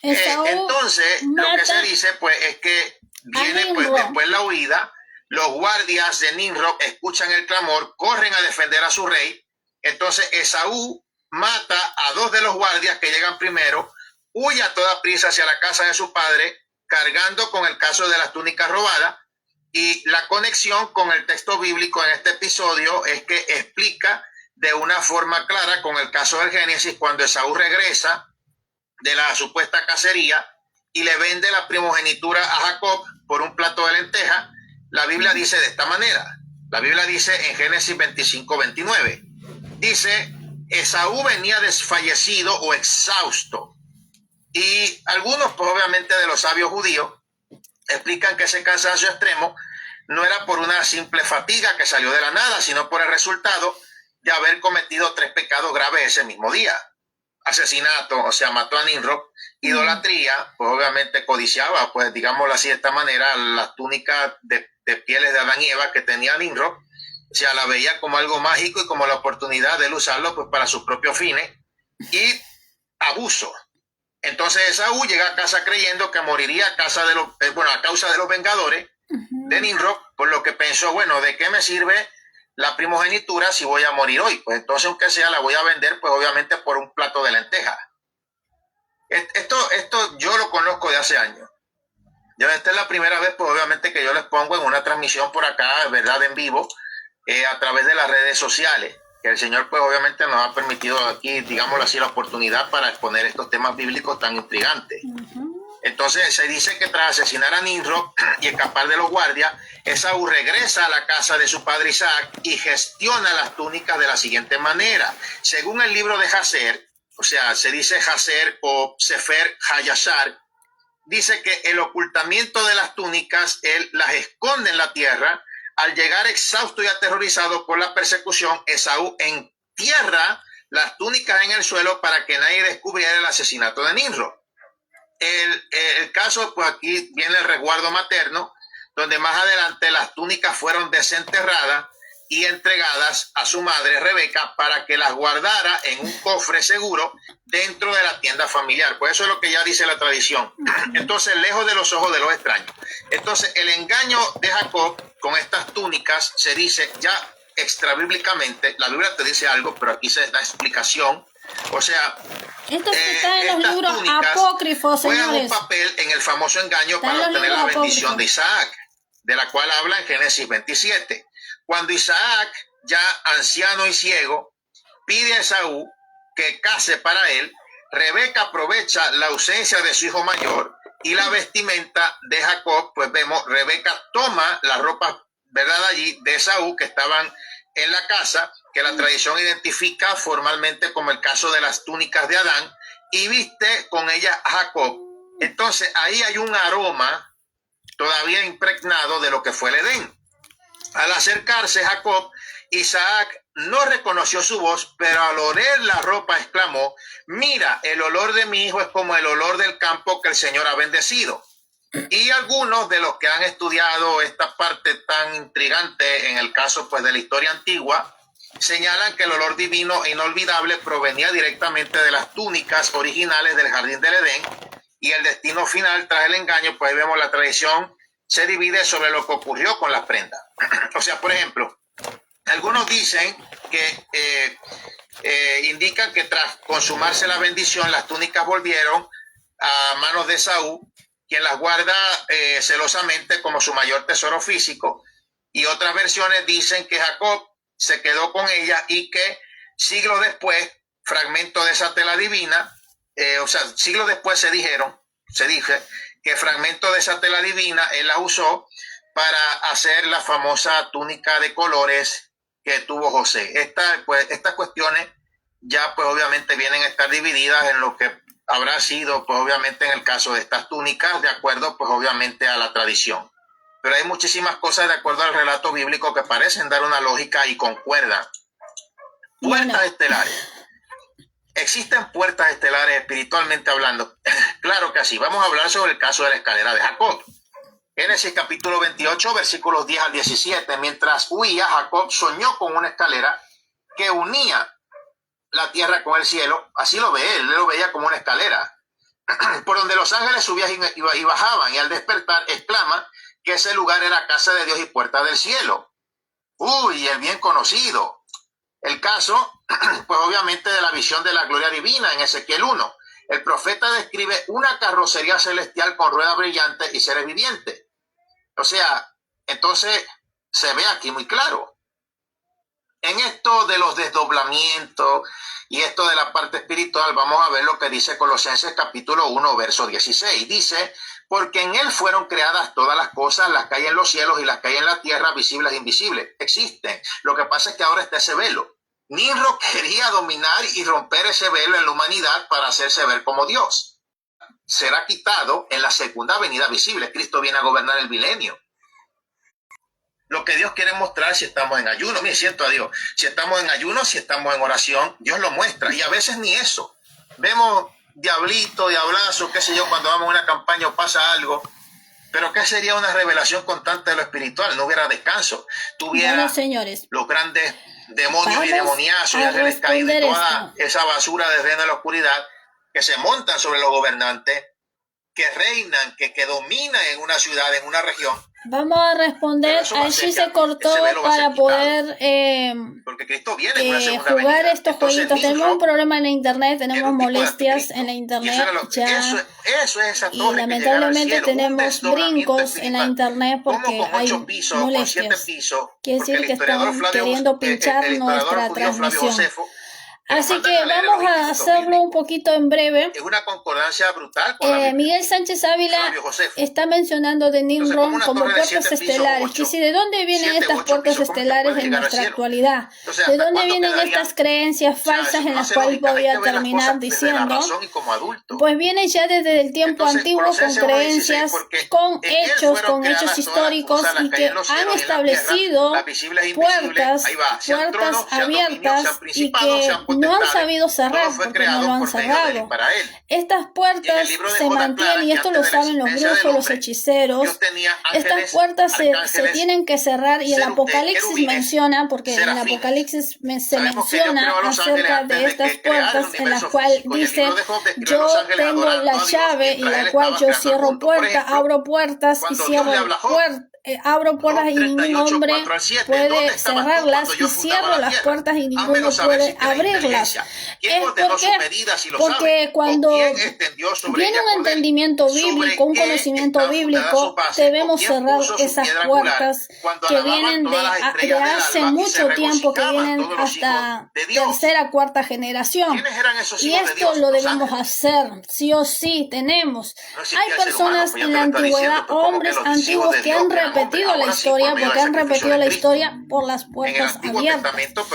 S1: Entonces, lo que se dice, pues, es que viene pues después la huida. Los guardias de Nimrod escuchan el clamor, corren a defender a su rey. Entonces Esaú mata a 2 de los guardias que llegan primero, huye a toda prisa hacia la casa de su padre, cargando con el caso de las túnicas robadas. Y la conexión con el texto bíblico en este episodio es que explica de una forma clara con el caso del Génesis, cuando Esaú regresa de la supuesta cacería y le vende la primogenitura a Jacob por un plato de lenteja. La Biblia dice de esta manera. La Biblia dice en Génesis 25:29. Dice, Esaú venía desfallecido o exhausto. Y algunos, pues obviamente de los sabios judíos, explican que ese cansancio extremo no era por una simple fatiga que salió de la nada, sino por el resultado de haber cometido 3 pecados graves ese mismo día. Asesinato, o sea, mató a Nimrod. Idolatría, pues obviamente codiciaba, pues digámoslo así de esta manera, las túnicas de pieles de Adán y Eva que tenía Nimrod. O sea, la veía como algo mágico y como la oportunidad de él usarlo pues para sus propios fines. Y abuso. Entonces Esaú llega a casa creyendo que moriría a causa de los vengadores de Nimrod, por lo que pensó, bueno, ¿de qué me sirve la primogenitura si voy a morir hoy? Pues entonces, aunque sea, la voy a vender, pues obviamente por un plato de lentejas. Esto yo lo conozco de hace años. Esta es la primera vez, pues obviamente, que yo les pongo en una transmisión por acá, ¿verdad?, en vivo, a través de las redes sociales. Que el Señor, pues obviamente, nos ha permitido aquí, digámoslo así, la oportunidad para exponer estos temas bíblicos tan intrigantes. Entonces se dice que tras asesinar a Nimrod y escapar de los guardias, Esaú regresa a la casa de su padre Isaac y gestiona las túnicas de la siguiente manera. Según el libro de Jaser, o sea, se dice Jaser o Sefer Hayashar, dice que el ocultamiento de las túnicas, él las esconde en la tierra. Al llegar exhausto y aterrorizado por la persecución, Esaú entierra las túnicas en el suelo para que nadie descubriera el asesinato de Nimrod. El caso, pues aquí viene el resguardo materno, donde más adelante las túnicas fueron desenterradas y entregadas a su madre Rebeca para que las guardara en un cofre seguro dentro de la tienda familiar. Pues eso es lo que ya dice la tradición. Entonces, lejos de los ojos de los extraños. Entonces, el engaño de Jacob con estas túnicas se dice ya extrabíblicamente. La Biblia te dice algo, pero aquí se da explicación. O sea,
S2: esto está en los libros apócrifos,
S1: juegan
S2: señores.
S1: un papel en el famoso engaño para obtener la bendición de Isaac, de la cual habla en Génesis 27. Cuando Isaac, ya anciano y ciego, pide a Esaú que case para él, Rebeca aprovecha la ausencia de su hijo mayor y la vestimenta de Jacob. Pues vemos, Rebeca toma la ropa, ¿verdad?, allí de Esaú, que estaban en la casa, que la tradición identifica formalmente como el caso de las túnicas de Adán, y viste con ella a Jacob. Entonces ahí hay un aroma todavía impregnado de lo que fue el Edén. Al acercarse Jacob, Isaac no reconoció su voz, pero al oler la ropa exclamó: mira, el olor de mi hijo es como el olor del campo que el Señor ha bendecido. Y algunos de los que han estudiado esta parte tan intrigante en el caso, pues, de la historia antigua, señalan que el olor divino e inolvidable provenía directamente de las túnicas originales del jardín del Edén, y el destino final tras el engaño, pues ahí vemos la tradición se divide sobre lo que ocurrió con las prendas. O sea, por ejemplo, algunos dicen que indican que tras consumarse la bendición, las túnicas volvieron a manos de Esaú, quien las guarda celosamente como su mayor tesoro físico, y otras versiones dicen que Jacob se quedó con ella y que siglos después, fragmentos de esa tela divina, siglos después se dice que fragmentos de esa tela divina él la usó para hacer la famosa túnica de colores que tuvo José. Estas cuestiones ya pues obviamente vienen a estar divididas en lo que habrá sido pues obviamente en el caso de estas túnicas, de acuerdo pues obviamente a la tradición. Pero hay muchísimas cosas de acuerdo al relato bíblico que parecen dar una lógica y concuerdan. Puertas estelares. ¿Existen puertas estelares espiritualmente hablando? Claro que sí. Vamos a hablar sobre el caso de la escalera de Jacob. Génesis capítulo 28, versículos 10 al 17. Mientras huía, Jacob soñó con una escalera que unía la tierra con el cielo. Así lo ve él lo veía como una escalera, por donde los ángeles subían y bajaban, y al despertar exclama que ese lugar era casa de Dios y puerta del cielo. Uy, el bien conocido. El caso, pues obviamente de la visión de la gloria divina en Ezequiel 1. El profeta describe una carrocería celestial con ruedas brillantes y seres vivientes. O sea, entonces se ve aquí muy claro. En esto de los desdoblamientos y esto de la parte espiritual, vamos a ver lo que dice Colosenses capítulo 1, verso 16. Dice, porque en él fueron creadas todas las cosas, las que hay en los cielos y las que hay en la tierra, visibles e invisibles. Existen. Lo que pasa es que ahora está ese velo. Nimrod quería dominar y romper ese velo en la humanidad para hacerse ver como Dios. Será quitado en la segunda venida visible. Cristo viene a gobernar el milenio. Lo que Dios quiere mostrar si estamos en ayuno. Mire, siento a Dios. Si estamos en ayuno, si estamos en oración, Dios lo muestra. Y a veces ni eso. Vemos diablito, diablazo, qué sé yo, cuando vamos a una campaña o pasa algo. Pero ¿qué sería una revelación constante de lo espiritual? No hubiera descanso. Tuviera los grandes demonios y demoniazos y ángeles caídos y toda esa basura del reino de la oscuridad que se montan sobre los gobernantes, que reinan, que dominan en una ciudad, en una región.
S2: Vamos a responder. Allí se cortó para poder
S1: porque Cristo viene en una segunda
S2: jugar
S1: venida.
S2: Estos jueguitos. Tenemos un problema en la internet, tenemos molestias en la internet
S1: eso es esa torre,
S2: y lamentablemente tenemos brincos en la internet porque hay molestias. Quiere decir que están queriendo pinchar nuestra transmisión. Así que vamos a hacerlo un poquito en breve.
S1: Es una concordancia brutal con la
S2: Miguel Sánchez Ávila está mencionando de Nimrod como puertas estelares. Que si, ¿de dónde vienen estas puertas estelares en nuestra actualidad? ¿De dónde vienen estas creencias falsas en las cuales podría terminar diciendo? Pues viene ya desde el tiempo antiguo con creencias, con hechos históricos y que han establecido puertas abiertas y que no han sabido cerrar porque no lo han cerrado. Estas puertas se mantienen, y esto lo saben los brujos, los hechiceros. Estas puertas se tienen que cerrar, y el Apocalipsis menciona, porque en el Apocalipsis se menciona acerca de estas puertas en las cuales dice: yo tengo la llave y la cual yo cierro puertas, abro puertas y cierro puertas. Abro puertas y ningún hombre puede cerrarlas, y cierro las puertas y ninguno puede abrirlas. Es porque cuando viene un entendimiento bíblico, un conocimiento bíblico, debemos cerrar esas puertas que vienen de hace mucho tiempo, que vienen hasta tercera, cuarta generación. Y esto lo debemos hacer, sí o sí, tenemos. Hay personas en la antigüedad, hombres antiguos, que han repetido la historia, porque han repetido la historia por las puertas abiertas. Estas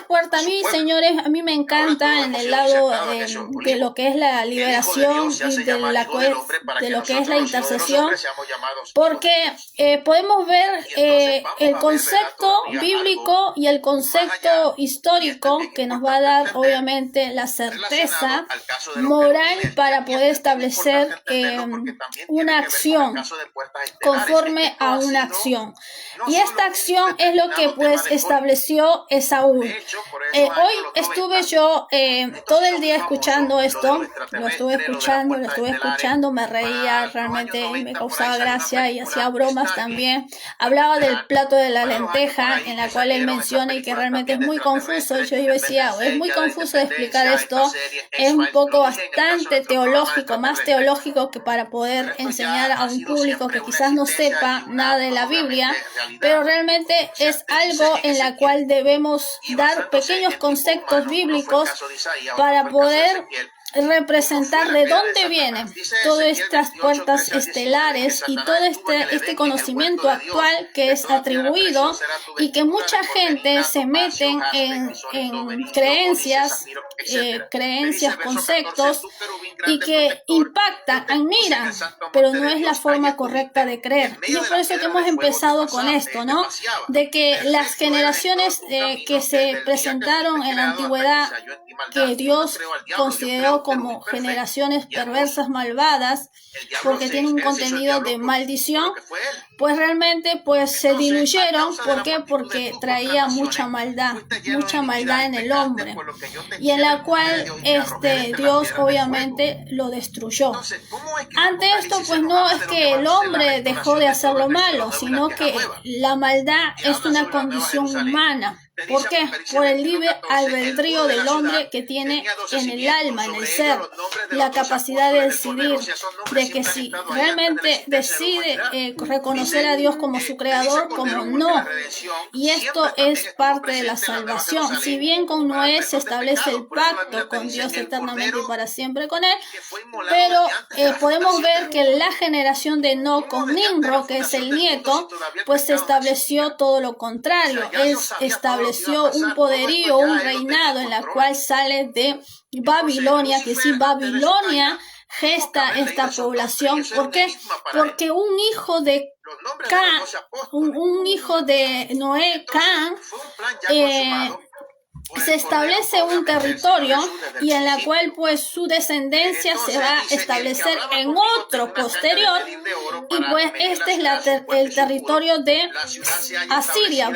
S2: puertas, a mí, señores, a mí me encanta en el lado de lo que es la liberación y de lo que es la intercesión, porque podemos ver el concepto bíblico y el concepto histórico que nos va a dar, obviamente, la certeza moral para poder establecer una acción conforme a una acción. Y esta acción es lo que pues estableció Esaú. Hoy estuve yo todo el día escuchando esto, lo estuve escuchando, me reía, realmente me causaba gracia y hacía bromas también. Hablaba del plato de la lenteja, en la cual él menciona, y que realmente es muy confuso. Yo decía, es muy confuso de explicar esto, es un poco bastante teológico, más teológico que para poder enseñar a un público que quizás no sepa nada de la Biblia, pero realmente es algo en la cual debemos dar pequeños conceptos bíblicos para poder representar de dónde vienen todas estas puertas estelares y todo este conocimiento actual que es atribuido, y que mucha gente se meten en creencias, conceptos, y que impactan, admiran, pero no es la forma correcta de creer. Y es por eso que hemos empezado con esto, ¿no? De que las generaciones que se presentaron en la antigüedad, que Dios consideró como generaciones perversas, malvadas, porque tiene un contenido de maldición, pues realmente pues se diluyeron. ¿Por qué? Porque traía mucha maldad en el hombre, y en la cual Dios obviamente lo destruyó. Ante esto, pues no es que el hombre dejó de hacer lo malo, sino que la maldad es una condición humana. ¿Por qué? Por el libre albedrío del hombre que tiene en el alma, en el ser, la capacidad de decidir, de que si realmente decide reconocer a Dios como su creador, como no. Y esto es parte de la salvación. Si bien con Noé se establece el pacto con Dios eternamente y para siempre con él, pero podemos ver que la generación de Enoc con Nimrod, que es el nieto, pues se estableció todo lo contrario. Él estableció un poderío, un reinado en la cual sale de Babilonia, que si Babilonia gesta esta población. ¿Por qué? Porque un hijo de Noé, Can, se establece un territorio y en la cual pues su descendencia se va a establecer en otro posterior, y pues este es el territorio de Asiria,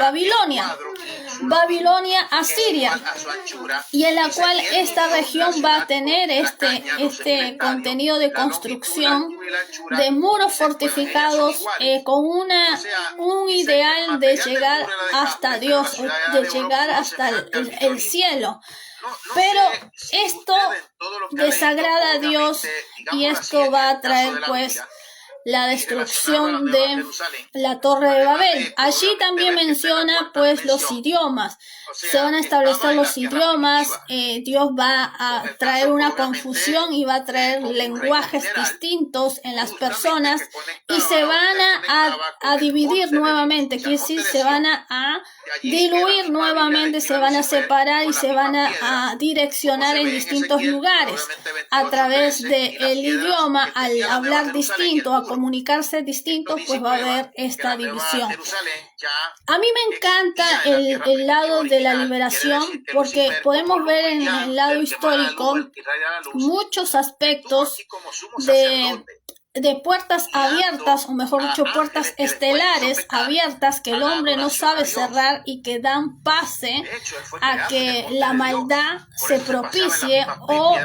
S2: Babilonia, Asiria, y en la cual esta región va a tener este contenido de construcción de muros fortificados con un ideal de llegar hasta Dios, de llegar hasta el cielo. Pero esto desagrada a Dios y esto va a traer pues la destrucción de la Torre de Babel. Allí también menciona pues los idiomas. Se van a establecer los idiomas, Dios va a traer una confusión y va a traer lenguajes distintos en las personas y se van a dividir nuevamente, quiere decir, se van a diluir nuevamente, se van a separar y se van a direccionar en distintos lugares a través del idioma. Al hablar distinto, a comunicarse distinto, pues va a haber esta división. A mí me encanta el lado de la liberación, porque podemos ver en el lado histórico muchos aspectos de puertas abiertas, o mejor dicho, puertas estelares abiertas que el hombre no sabe cerrar y que dan pase a que la maldad se propicie o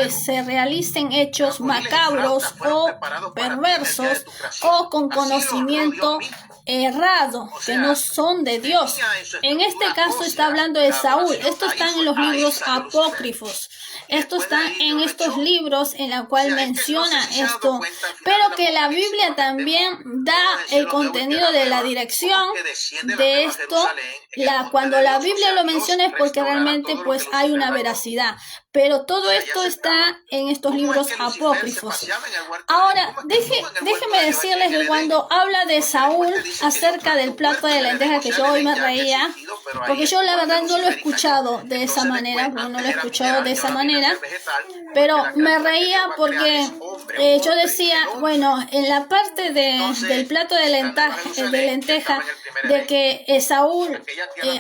S2: se realicen hechos macabros o perversos o con conocimiento errado, que no son de Dios. En este caso está hablando de Saúl. Esto está en los libros apócrifos. Esto está en estos libros en la cual menciona esto, pero que la Biblia también da el contenido de la dirección de esto. Cuando la Biblia lo menciona es porque realmente pues hay una veracidad. Pero todo esto está en estos libros apócrifos. Ahora, déjeme decirles que cuando habla de Saúl acerca del plato de lentejas, que yo hoy me reía, porque yo la verdad no lo he escuchado de esa manera, pero me reía porque yo decía, bueno, en la parte del plato de lenteja, de que Saúl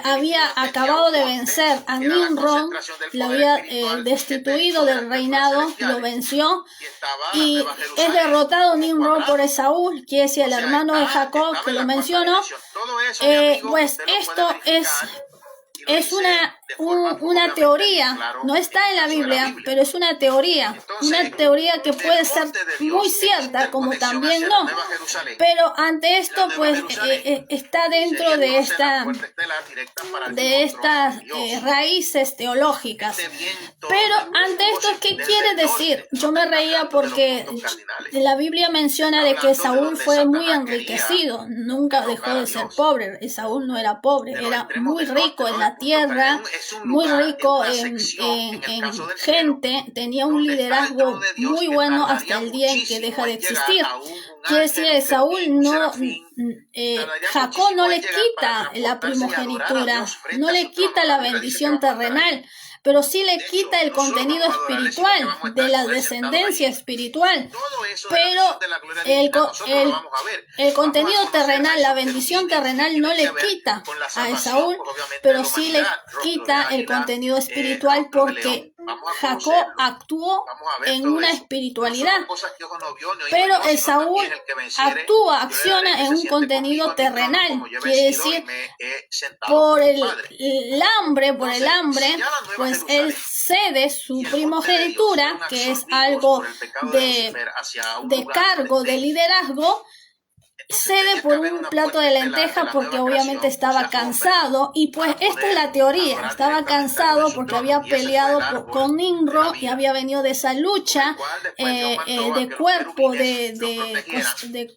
S2: había acabado de vencer a Nimrod, lo había destituido del reinado, lo venció y es derrotado Nimrod por Esaú, que es el hermano de Jacob, que lo mencionó. Pues esto es una teoría, no está en la Biblia, pero es una teoría que puede ser muy cierta como también no, pero ante esto pues está dentro de estas raíces teológicas. Pero ante esto, ¿qué quiere decir? Yo me reía porque la Biblia menciona de que Saúl fue muy enriquecido, nunca dejó de ser pobre. Saúl no era pobre, era muy rico en la tierra, muy rico en gente, tenía un liderazgo muy bueno hasta el día en que deja de existir. Quiere decir, Saúl Jacob no le quita la primogenitura, no le quita la bendición terrenal, pero sí le quita el contenido espiritual, de la descendencia espiritual. Pero el contenido terrenal, la bendición terrenal no le quita a Esaú, pero sí le quita el contenido espiritual, porque Jacob actuó en una espiritualidad, pero Esaú acciona en un contenido terrenal, quiere decir, por el hambre, pues él cede su primogenitura, que es algo de cargo, de liderazgo, cede por un plato de lenteja porque obviamente estaba cansado, y pues esta es la teoría, estaba cansado porque había peleado con Nimrod y había venido de esa lucha de cuerpo, de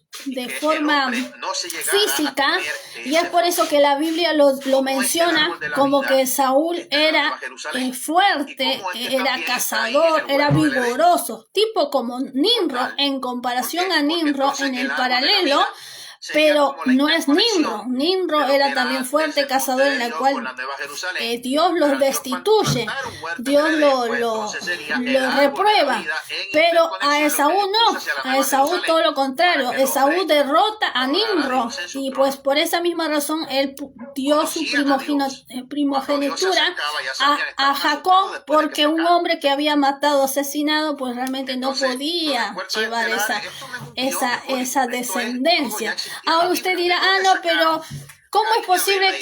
S2: forma física, y es por eso que la Biblia lo menciona como que Saúl era fuerte, era cazador, era vigoroso, tipo como Nimrod, en comparación a Nimrod en el paralelo. Pero no es Nimrod. Nimrod era también fuerte cazador, en el cual Dios los destituye, Dios lo reprueba. Pero a Esaú no, a Esaú todo lo contrario. Esaú derrota a Nimrod, y pues por esa misma razón él dio su primogenitura a Jacob, porque un hombre que había matado, asesinado, pues realmente no podía llevar esa descendencia. Ahora usted dirá, no, pero ¿cómo es posible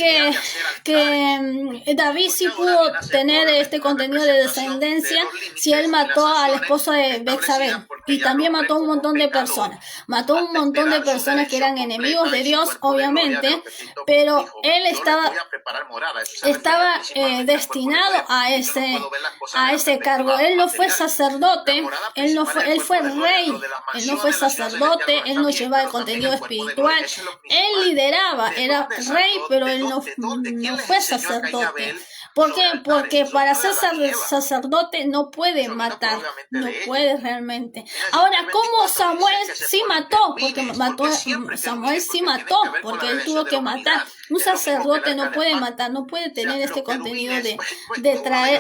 S2: que David sí pudo tener este contenido de descendencia si él mató al esposo de Betsabé? Y también mató un montón de personas. Mató un montón de personas que eran enemigos de Dios, obviamente, pero él estaba destinado a ese cargo. Él no fue sacerdote, él fue rey, él no fue sacerdote, él no llevaba el contenido espiritual, él lideraba, era rey, pero él no fue sacerdote. ¿Por qué? Porque para ser sacerdote no puede matar, no puede realmente. Ahora, ¿cómo Samuel sí mató? Porque Samuel sí mató, porque él tuvo que matar. Un sacerdote no puede matar, no puede tener este contenido de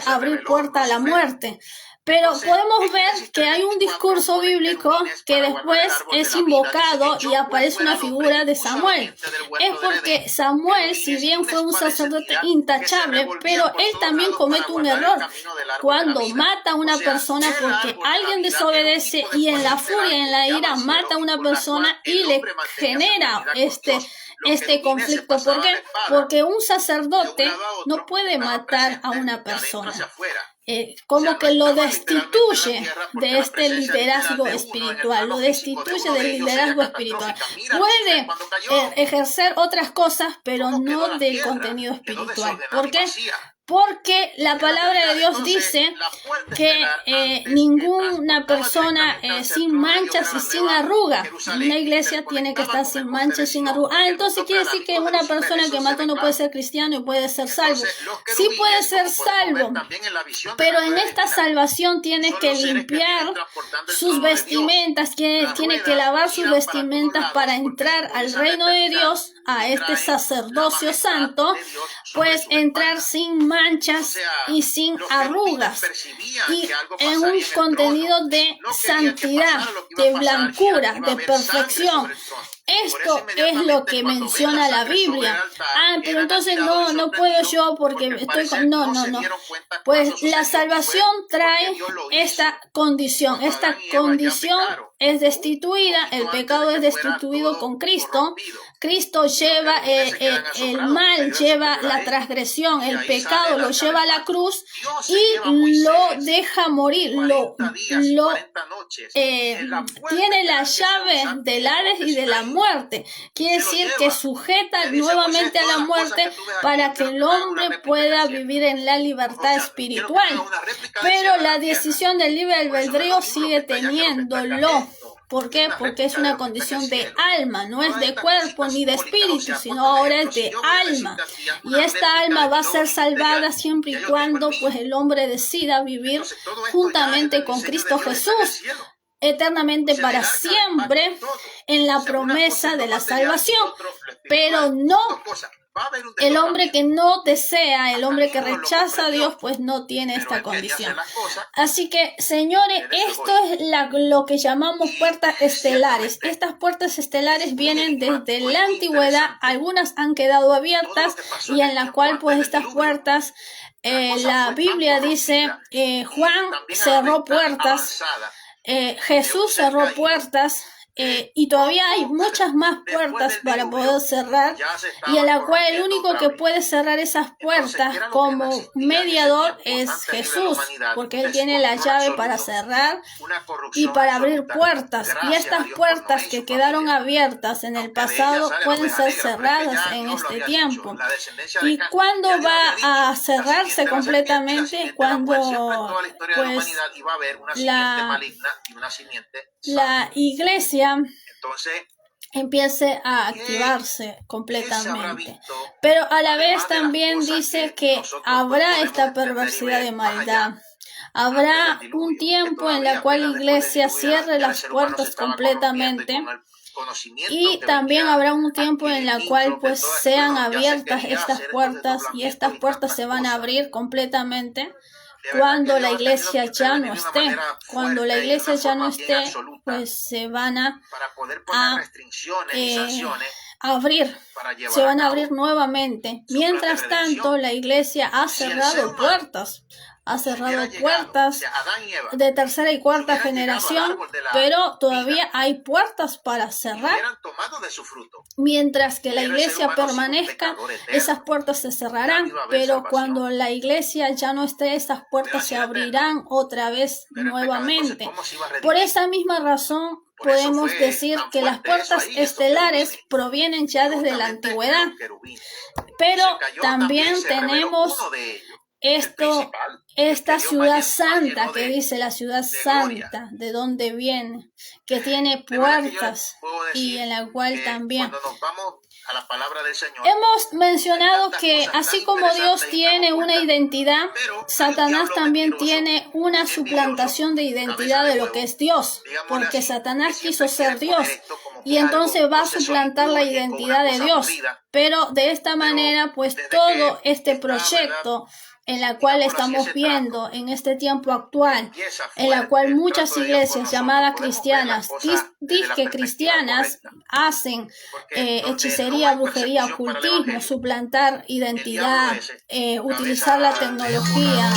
S2: abrir puerta a la muerte. Pero podemos ver que hay un discurso bíblico que después es invocado y aparece una figura de Samuel. Es porque Samuel, si bien fue un sacerdote intachable, pero él también comete un error cuando mata a una persona porque alguien desobedece, y en la furia, en la ira, mata a una persona y le genera este conflicto. ¿Por qué? Porque un sacerdote no puede matar a una persona. Como que lo destituye de este liderazgo espiritual, lo destituye del liderazgo espiritual. Puede ejercer otras cosas, pero no del contenido espiritual. ¿Por qué? Porque la palabra de Dios dice que ninguna persona sin manchas y sin arruga, una iglesia tiene que estar sin manchas y sin arruga. Entonces quiere decir que una persona que mató no puede ser cristiano y puede ser salvo. Sí puede ser salvo, pero en esta salvación tiene que limpiar sus vestimentas, tiene que lavar sus vestimentas para entrar al reino de Dios, a este sacerdocio santo, pues entrar sin manchas y sin arrugas, y en un contenido de santidad, de blancura, de perfección. Esto es lo que menciona la Biblia. Pero entonces no puedo yo porque estoy con... No. Pues la salvación trae esta condición. Esta condición es destituida, el pecado es destituido con Cristo. Cristo lleva el mal, lleva la transgresión, el pecado lo lleva a la cruz y lo deja morir, tiene la llave del Hades y de la muerte. Quiere decir que sujeta nuevamente a la muerte para que el hombre pueda vivir en la libertad espiritual. Pero la decisión del libre albedrío sigue teniéndolo. ¿Por qué? Porque es una condición de alma, no es de cuerpo ni de espíritu, sino ahora es de alma. Y esta alma va a ser salvada siempre y cuando pues el hombre decida vivir juntamente con Cristo Jesús, eternamente para siempre, en la promesa de la salvación. pero no el hombre que no desea, el hombre que rechaza a Dios, pues no tiene esta condición. Así que, señores, esto es lo que llamamos puertas estelares. Estas puertas estelares vienen desde la antigüedad, algunas han quedado abiertas y en la cual pues estas puertas, la Biblia dice, Juan cerró puertas, Jesús cerró puertas, y todavía hay muchas más puertas para poder cerrar, y en la cual el único que puede cerrar esas puertas como mediador es Jesús, porque Él tiene la llave para cerrar y para abrir puertas, y estas puertas que quedaron abiertas en el pasado pueden ser cerradas en este tiempo. ¿Y cuándo va a cerrarse completamente? Cuando pues la iglesia empiece a activarse completamente. Pero a la vez también dice que habrá esta perversidad de maldad. Habrá un tiempo en el cual la iglesia cierre las puertas completamente. Y también habrá un tiempo en el cual pues sean abiertas estas puertas, y estas puertas se van a abrir completamente cuando la iglesia ya no esté. Cuando la iglesia ya no esté, pues se van a abrir, se van a abrir nuevamente. Mientras tanto, la iglesia ha cerrado puertas. Ha cerrado puertas de tercera y cuarta generación, pero todavía hay puertas para cerrar. Mientras que la iglesia permanezca, esas puertas se cerrarán, pero cuando la iglesia ya no esté, esas puertas se abrirán otra vez nuevamente. Por esa misma razón, podemos decir que las puertas estelares provienen ya desde la antigüedad, pero también tenemos esta ciudad santa que dice la ciudad santa, de donde viene, que tiene puertas y en la cual también hemos mencionado que así como Dios tiene una identidad, Satanás también tiene una suplantación de identidad de lo que es Dios, porque Satanás quiso ser Dios y entonces va a suplantar la identidad de Dios. Pero de esta manera, pues todo este proyecto en la cual estamos viendo en este tiempo actual, en la cual muchas iglesias llamadas cristianas, disque cristianas, hacen hechicería, brujería, ocultismo, suplantar identidad, utilizar la tecnología.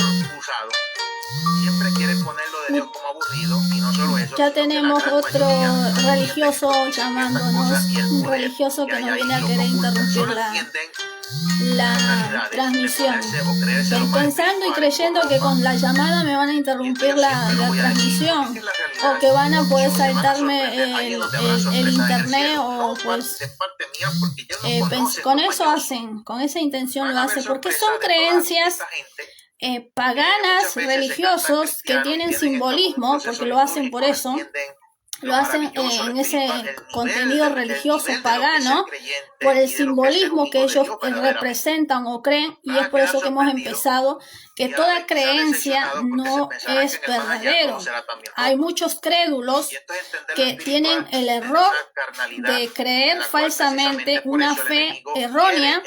S2: Ya tenemos otro religioso llamándonos, un religioso que nos viene a querer interrumpir la transmisión, pensando y creyendo que con la llamada me van a interrumpir la transmisión, o que van a poder saltarme el internet, o pues con eso hacen, con esa intención lo hacen, porque son creencias paganas, religiosos, que tienen simbolismo, porque lo hacen por eso. Lo hacen en ese contenido religioso pagano por el simbolismo que ellos representan o creen, y es por eso que hemos empezado que toda creencia no es verdadero. Hay muchos crédulos que tienen el error de creer falsamente una fe errónea,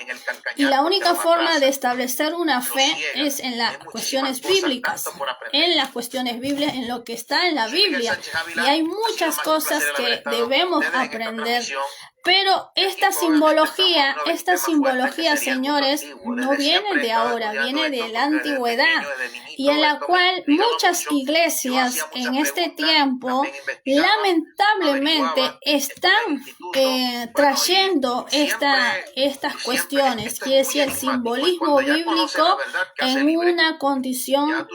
S2: y la única forma de establecer una fe es en las cuestiones bíblicas, en lo que está en la Biblia, y hay muchas cosas que debemos aprender. Pero esta simbología, señores, no viene de ahora, viene de la antigüedad, y en la cual muchas iglesias en este tiempo lamentablemente están trayendo estas cuestiones, que es el simbolismo bíblico en una condición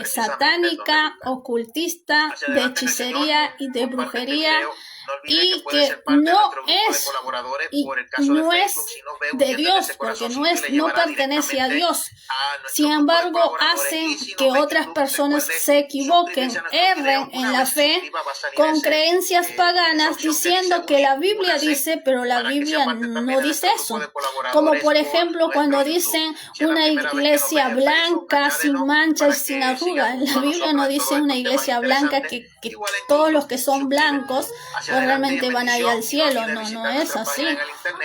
S2: satánica, ocultista, de hechicería y de brujería, y que no es de Dios, porque no pertenece a Dios. Sin embargo, hacen que otras personas se equivoquen, erren en la fe con creencias paganas, diciendo que la Biblia dice, pero la Biblia no dice eso. Como por ejemplo cuando dicen una iglesia blanca, sin manchas, sin arrugas. La Biblia no dice una iglesia blanca que que todos los que son blancos pues realmente van a ir al cielo. No es así.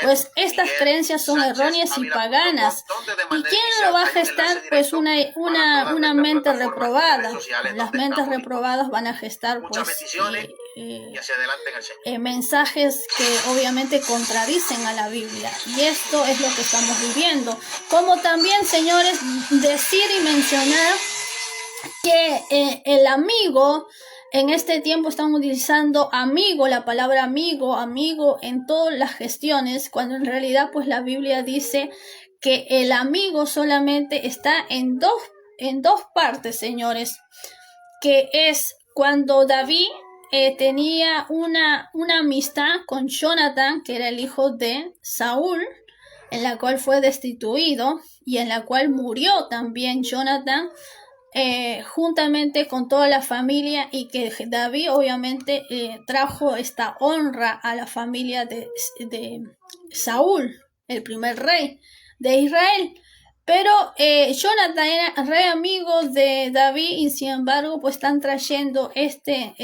S2: Pues estas creencias son erróneas y paganas. ¿Y quién lo va a gestar? Pues una mente reprobada. Las mentes reprobadas van a gestar pues mensajes que obviamente contradicen a la Biblia, y esto es lo que estamos viviendo. Como también, señores, decir y mencionar que el amigo, en este tiempo están utilizando amigo, la palabra amigo en todas las gestiones, cuando en realidad pues la Biblia dice que el amigo solamente está en dos partes, señores, que es cuando David tenía una amistad con Jonathan, que era el hijo de Saúl, en la cual fue destituido y en la cual murió también Jonathan, juntamente con toda la familia, y que David obviamente trajo esta honra a la familia de Saúl, el primer rey de Israel. Pero Jonathan era re amigo de David, y sin embargo pues están trayendo esta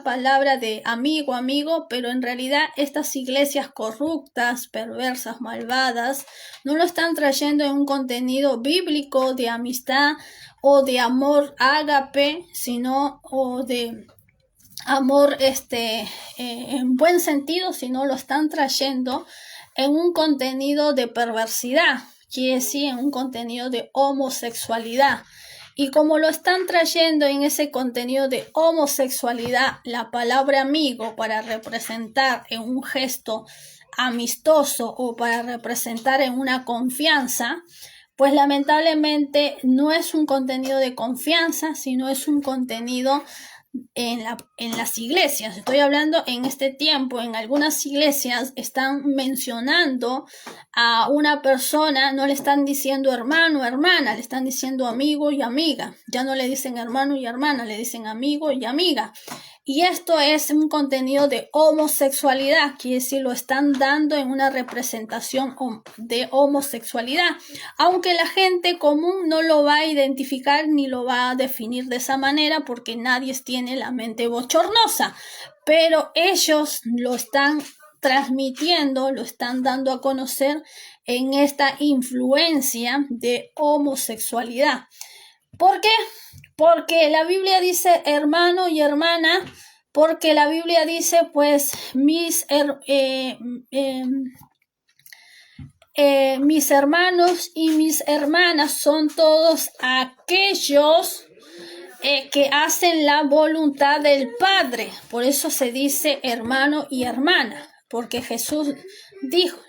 S2: palabra de amigo, pero en realidad estas iglesias corruptas, perversas, malvadas, no lo están trayendo en un contenido bíblico de amistad o de amor ágape, sino o de amor en buen sentido, sino lo están trayendo en un contenido de perversidad, quiere decir en un contenido de homosexualidad. Y como lo están trayendo en ese contenido de homosexualidad, la palabra amigo para representar en un gesto amistoso o para representar en una confianza, pues lamentablemente no es un contenido de confianza, sino es un contenido en las iglesias. Estoy hablando en este tiempo, en algunas iglesias están mencionando a una persona, no le están diciendo hermano, hermana, le están diciendo amigo y amiga. Ya no le dicen hermano y hermana, le dicen amigo y amiga. Y esto es un contenido de homosexualidad, quiere decir, lo están dando en una representación de homosexualidad, aunque la gente común no lo va a identificar ni lo va a definir de esa manera, porque nadie tiene la mente bochornosa, pero ellos lo están transmitiendo, lo están dando a conocer en esta influencia de homosexualidad. ¿Por qué? Porque la Biblia dice hermano y hermana, porque la Biblia dice pues mis hermanos y mis hermanas son todos aquellos que hacen la voluntad del Padre. Por eso se dice hermano y hermana, porque Jesús dijo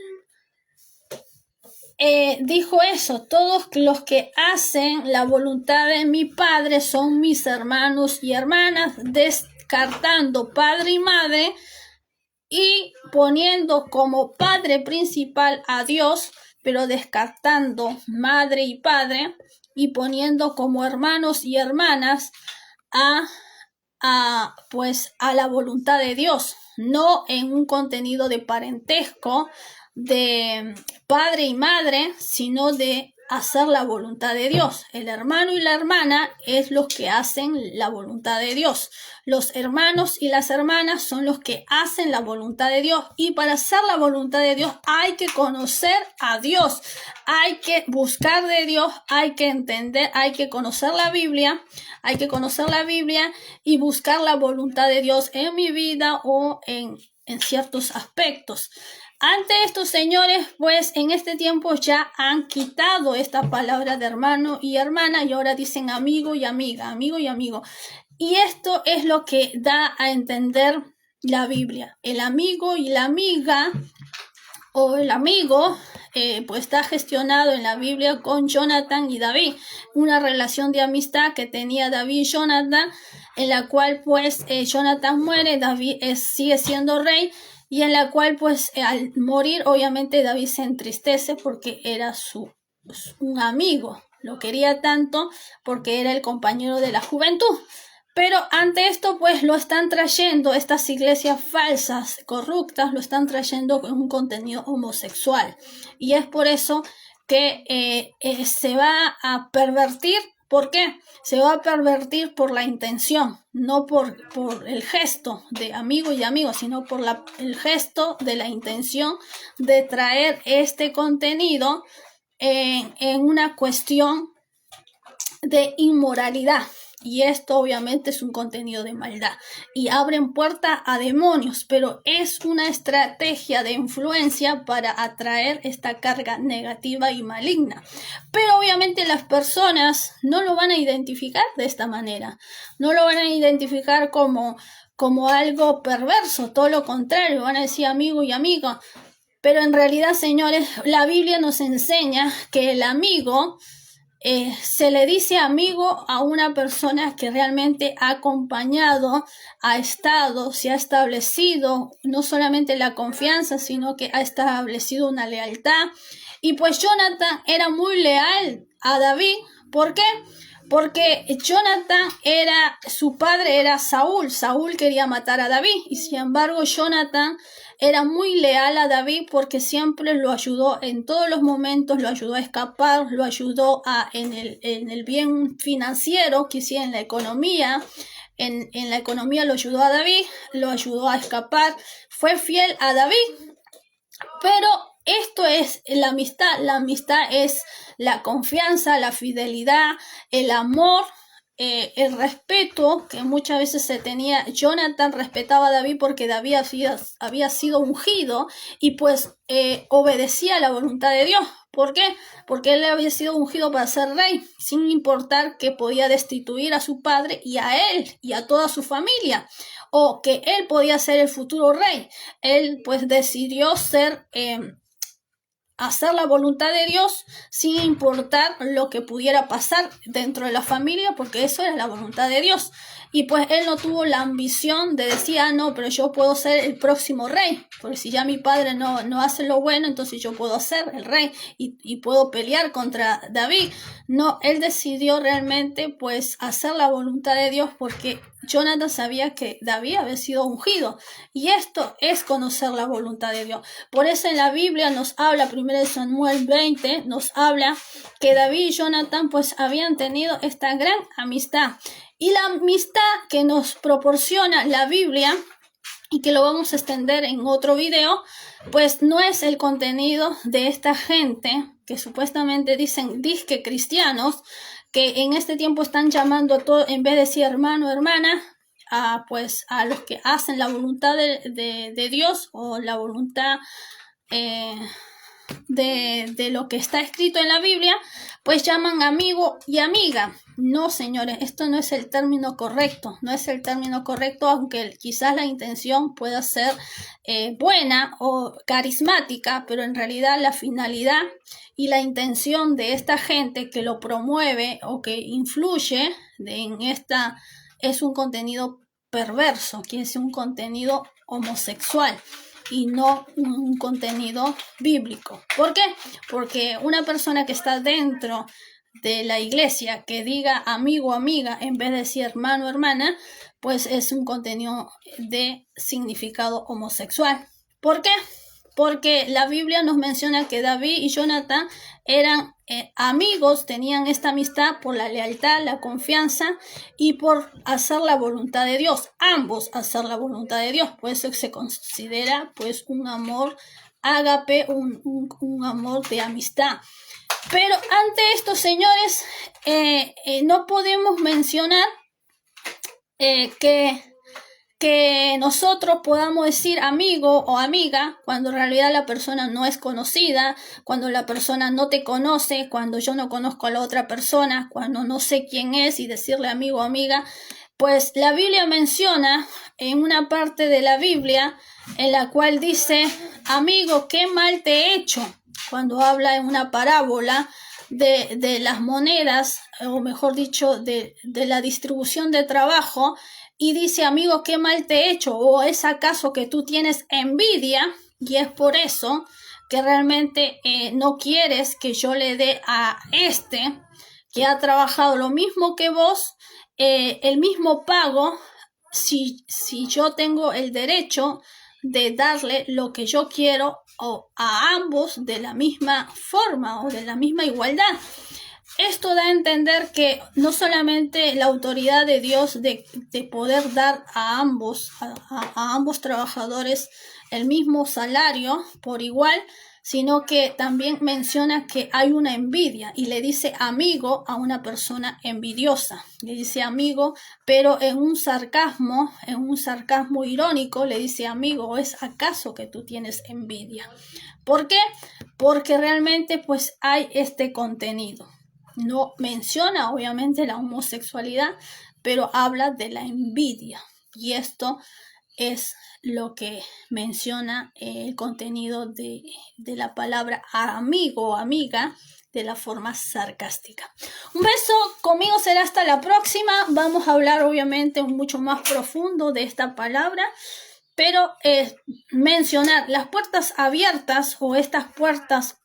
S2: eso, todos los que hacen la voluntad de mi Padre son mis hermanos y hermanas, descartando padre y madre y poniendo como padre principal a Dios, pero descartando madre y padre y poniendo como hermanos y hermanas a la voluntad de Dios, no en un contenido de parentesco de padre y madre, sino de hacer la voluntad de Dios. El hermano y la hermana es los que hacen la voluntad de Dios. Los hermanos y las hermanas son los que hacen la voluntad de Dios. Y para hacer la voluntad de Dios hay que conocer a Dios, hay que buscar de Dios, hay que entender, hay que conocer la Biblia, y buscar la voluntad de Dios en mi vida o en ciertos aspectos. Ante estos señores, pues en este tiempo ya han quitado esta palabra de hermano y hermana y ahora dicen amigo y amiga, amigo y amigo. Y esto es lo que da a entender la Biblia. El amigo y la amiga, o el amigo, pues está gestionado en la Biblia con Jonathan y David. Una relación de amistad que tenía David y Jonathan, en la cual pues Jonathan muere, David sigue siendo rey, y en la cual pues al morir obviamente David se entristece porque era un amigo, lo quería tanto porque era el compañero de la juventud. Pero ante esto pues lo están trayendo, estas iglesias falsas, corruptas, lo están trayendo con un contenido homosexual, y es por eso que se va a pervertir ¿Por qué? Se va a pervertir por la intención, no por el gesto de amigo y amigo, sino por el gesto de la intención de traer este contenido en una cuestión de inmoralidad. Y esto obviamente es un contenido de maldad y abren puerta a demonios, pero es una estrategia de influencia para atraer esta carga negativa y maligna. Pero obviamente las personas no lo van a identificar de esta manera, no lo van a identificar como algo perverso, todo lo contrario, van a decir amigo y amiga. Pero en realidad, señores, la Biblia nos enseña que el amigo se le dice amigo a una persona que realmente ha acompañado, ha estado, se ha establecido no solamente la confianza, sino que ha establecido una lealtad. Y pues Jonathan era muy leal a David. ¿Por qué? Porque Jonathan su padre era Saúl. Saúl quería matar a David y sin embargo Jonathan era muy leal a David porque siempre lo ayudó en todos los momentos, lo ayudó a escapar, lo ayudó en el bien financiero, que sí, en la economía. En la economía lo ayudó a David, lo ayudó a escapar, fue fiel a David. Pero esto es la amistad es la confianza, la fidelidad, el amor, el respeto que muchas veces se tenía. Jonathan respetaba a David porque David había sido ungido y pues obedecía la voluntad de Dios. ¿Por qué? Porque él había sido ungido para ser rey, sin importar que podía destituir a su padre y a él y a toda su familia, o que él podía ser el futuro rey. Él pues decidió hacer la voluntad de Dios sin importar lo que pudiera pasar dentro de la familia, porque eso era la voluntad de Dios. Y pues él no tuvo la ambición de decir, no, pero yo puedo ser el próximo rey, porque si ya mi padre no hace lo bueno, entonces yo puedo ser el rey y puedo pelear contra David. No, él decidió realmente pues hacer la voluntad de Dios porque Jonathan sabía que David había sido ungido y esto es conocer la voluntad de Dios. Por eso en la Biblia nos habla, 1 Samuel 20, nos habla que David y Jonathan pues habían tenido esta gran amistad. Y la amistad que nos proporciona la Biblia, y que lo vamos a extender en otro video, pues no es el contenido de esta gente que supuestamente dicen disque cristianos, que en este tiempo están llamando a todo, en vez de decir hermano o hermana, a los que hacen la voluntad de Dios o la voluntad de lo que está escrito en la Biblia, pues llaman amigo y amiga. No, señores, esto no es el término correcto, no es el término correcto, aunque quizás la intención pueda ser buena o carismática, pero en realidad la finalidad y la intención de esta gente que lo promueve o que influye en esta es un contenido perverso, que es un contenido homosexual y no un contenido bíblico. ¿Por qué? Porque una persona que está dentro de la iglesia que diga amigo o amiga en vez de decir hermano o hermana, pues es un contenido de significado homosexual. ¿Por qué? Porque la Biblia nos menciona que David y Jonathan eran amigos, tenían esta amistad por la lealtad, la confianza y por hacer la voluntad de Dios. Ambos hacer la voluntad de Dios. Por eso se considera pues un amor ágape, un amor de amistad. Pero ante esto, señores, no podemos mencionar que nosotros podamos decir amigo o amiga cuando en realidad la persona no es conocida, cuando la persona no te conoce, cuando yo no conozco a la otra persona, cuando no sé quién es y decirle amigo o amiga. Pues la Biblia menciona en una parte de la Biblia en la cual dice, amigo, ¿qué mal te he hecho? Cuando habla en una parábola de las monedas, o mejor dicho, de la distribución de trabajo, y dice, amigo, ¿qué mal te he hecho? ¿O es acaso que tú tienes envidia? Y es por eso que realmente no quieres que yo le dé a este que ha trabajado lo mismo que vos, el mismo pago, si yo tengo el derecho de darle lo que yo quiero o a ambos de la misma forma o de la misma igualdad. esto da a entender que no solamente la autoridad de Dios de poder dar a ambos trabajadores el mismo salario por igual, sino que también menciona que hay una envidia y le dice amigo a una persona envidiosa. Le dice amigo, pero en un sarcasmo irónico, le dice amigo, ¿es acaso que tú tienes envidia? ¿Por qué? Porque realmente pues hay este contenido. No menciona obviamente la homosexualidad, pero habla de la envidia. Y esto es lo que menciona el contenido de la palabra amigo o amiga de la forma sarcástica. Un beso, conmigo será hasta la próxima. Vamos a hablar obviamente mucho más profundo de esta palabra, pero mencionar las puertas abiertas o estas puertas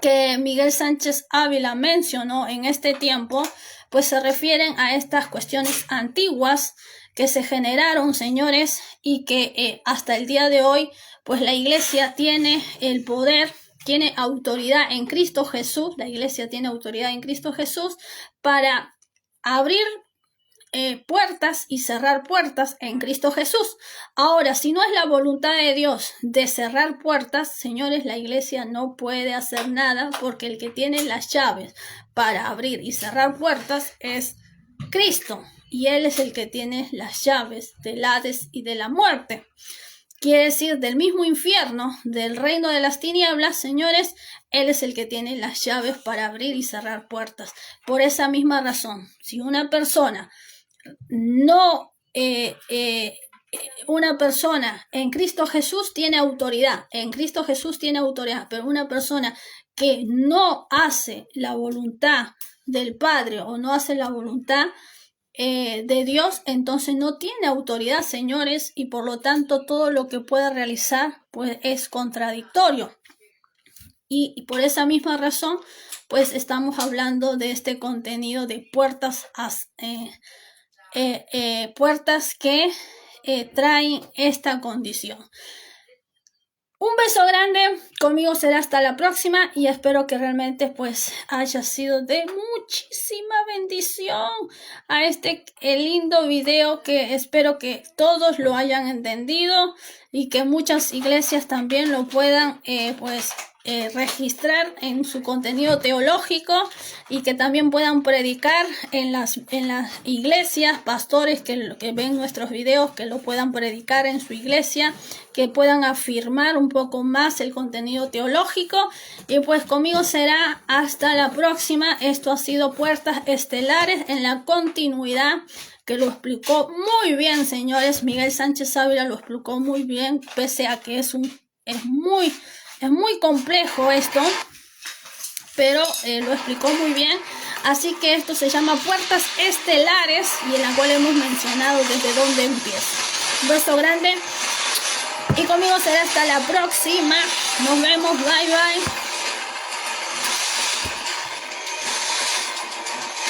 S2: que Miguel Sánchez Ávila mencionó en este tiempo, pues se refieren a estas cuestiones antiguas que se generaron, señores, y que hasta el día de hoy, pues la iglesia tiene el poder, tiene autoridad en Cristo Jesús, la iglesia tiene autoridad en Cristo Jesús para abrir puertas y cerrar puertas en Cristo Jesús. Ahora, si no es la voluntad de Dios de cerrar puertas, señores, la iglesia no puede hacer nada, porque el que tiene las llaves para abrir y cerrar puertas es Cristo, y Él es el que tiene las llaves del Hades y de la muerte. Quiere decir, del mismo infierno, del reino de las tinieblas, señores, Él es el que tiene las llaves para abrir y cerrar puertas. Por esa misma razón, si una persona una persona en Cristo Jesús tiene autoridad, pero una persona que no hace la voluntad del Padre o no hace la voluntad de Dios, entonces no tiene autoridad, señores, y por lo tanto todo lo que pueda realizar pues es contradictorio. Y por esa misma razón pues estamos hablando de este contenido de puertas que traen esta condición. Un beso grande, conmigo será hasta la próxima y espero que realmente pues haya sido de muchísima bendición a este lindo video, que espero que todos lo hayan entendido y que muchas iglesias también lo puedan registrar en su contenido teológico, y que también puedan predicar en las iglesias, pastores que ven nuestros videos, que lo puedan predicar en su iglesia, que puedan afirmar un poco más el contenido teológico. Y pues conmigo será hasta la próxima. Esto ha sido Puertas Estelares, en la continuidad, que lo explicó muy bien, señores. Miguel Sánchez Ávila lo explicó muy bien, pese a que es muy complejo esto, pero lo explicó muy bien. Así que esto se llama Puertas Estelares, y en la cual hemos mencionado desde dónde empieza. Un beso grande y conmigo será hasta la próxima. Nos vemos, bye bye.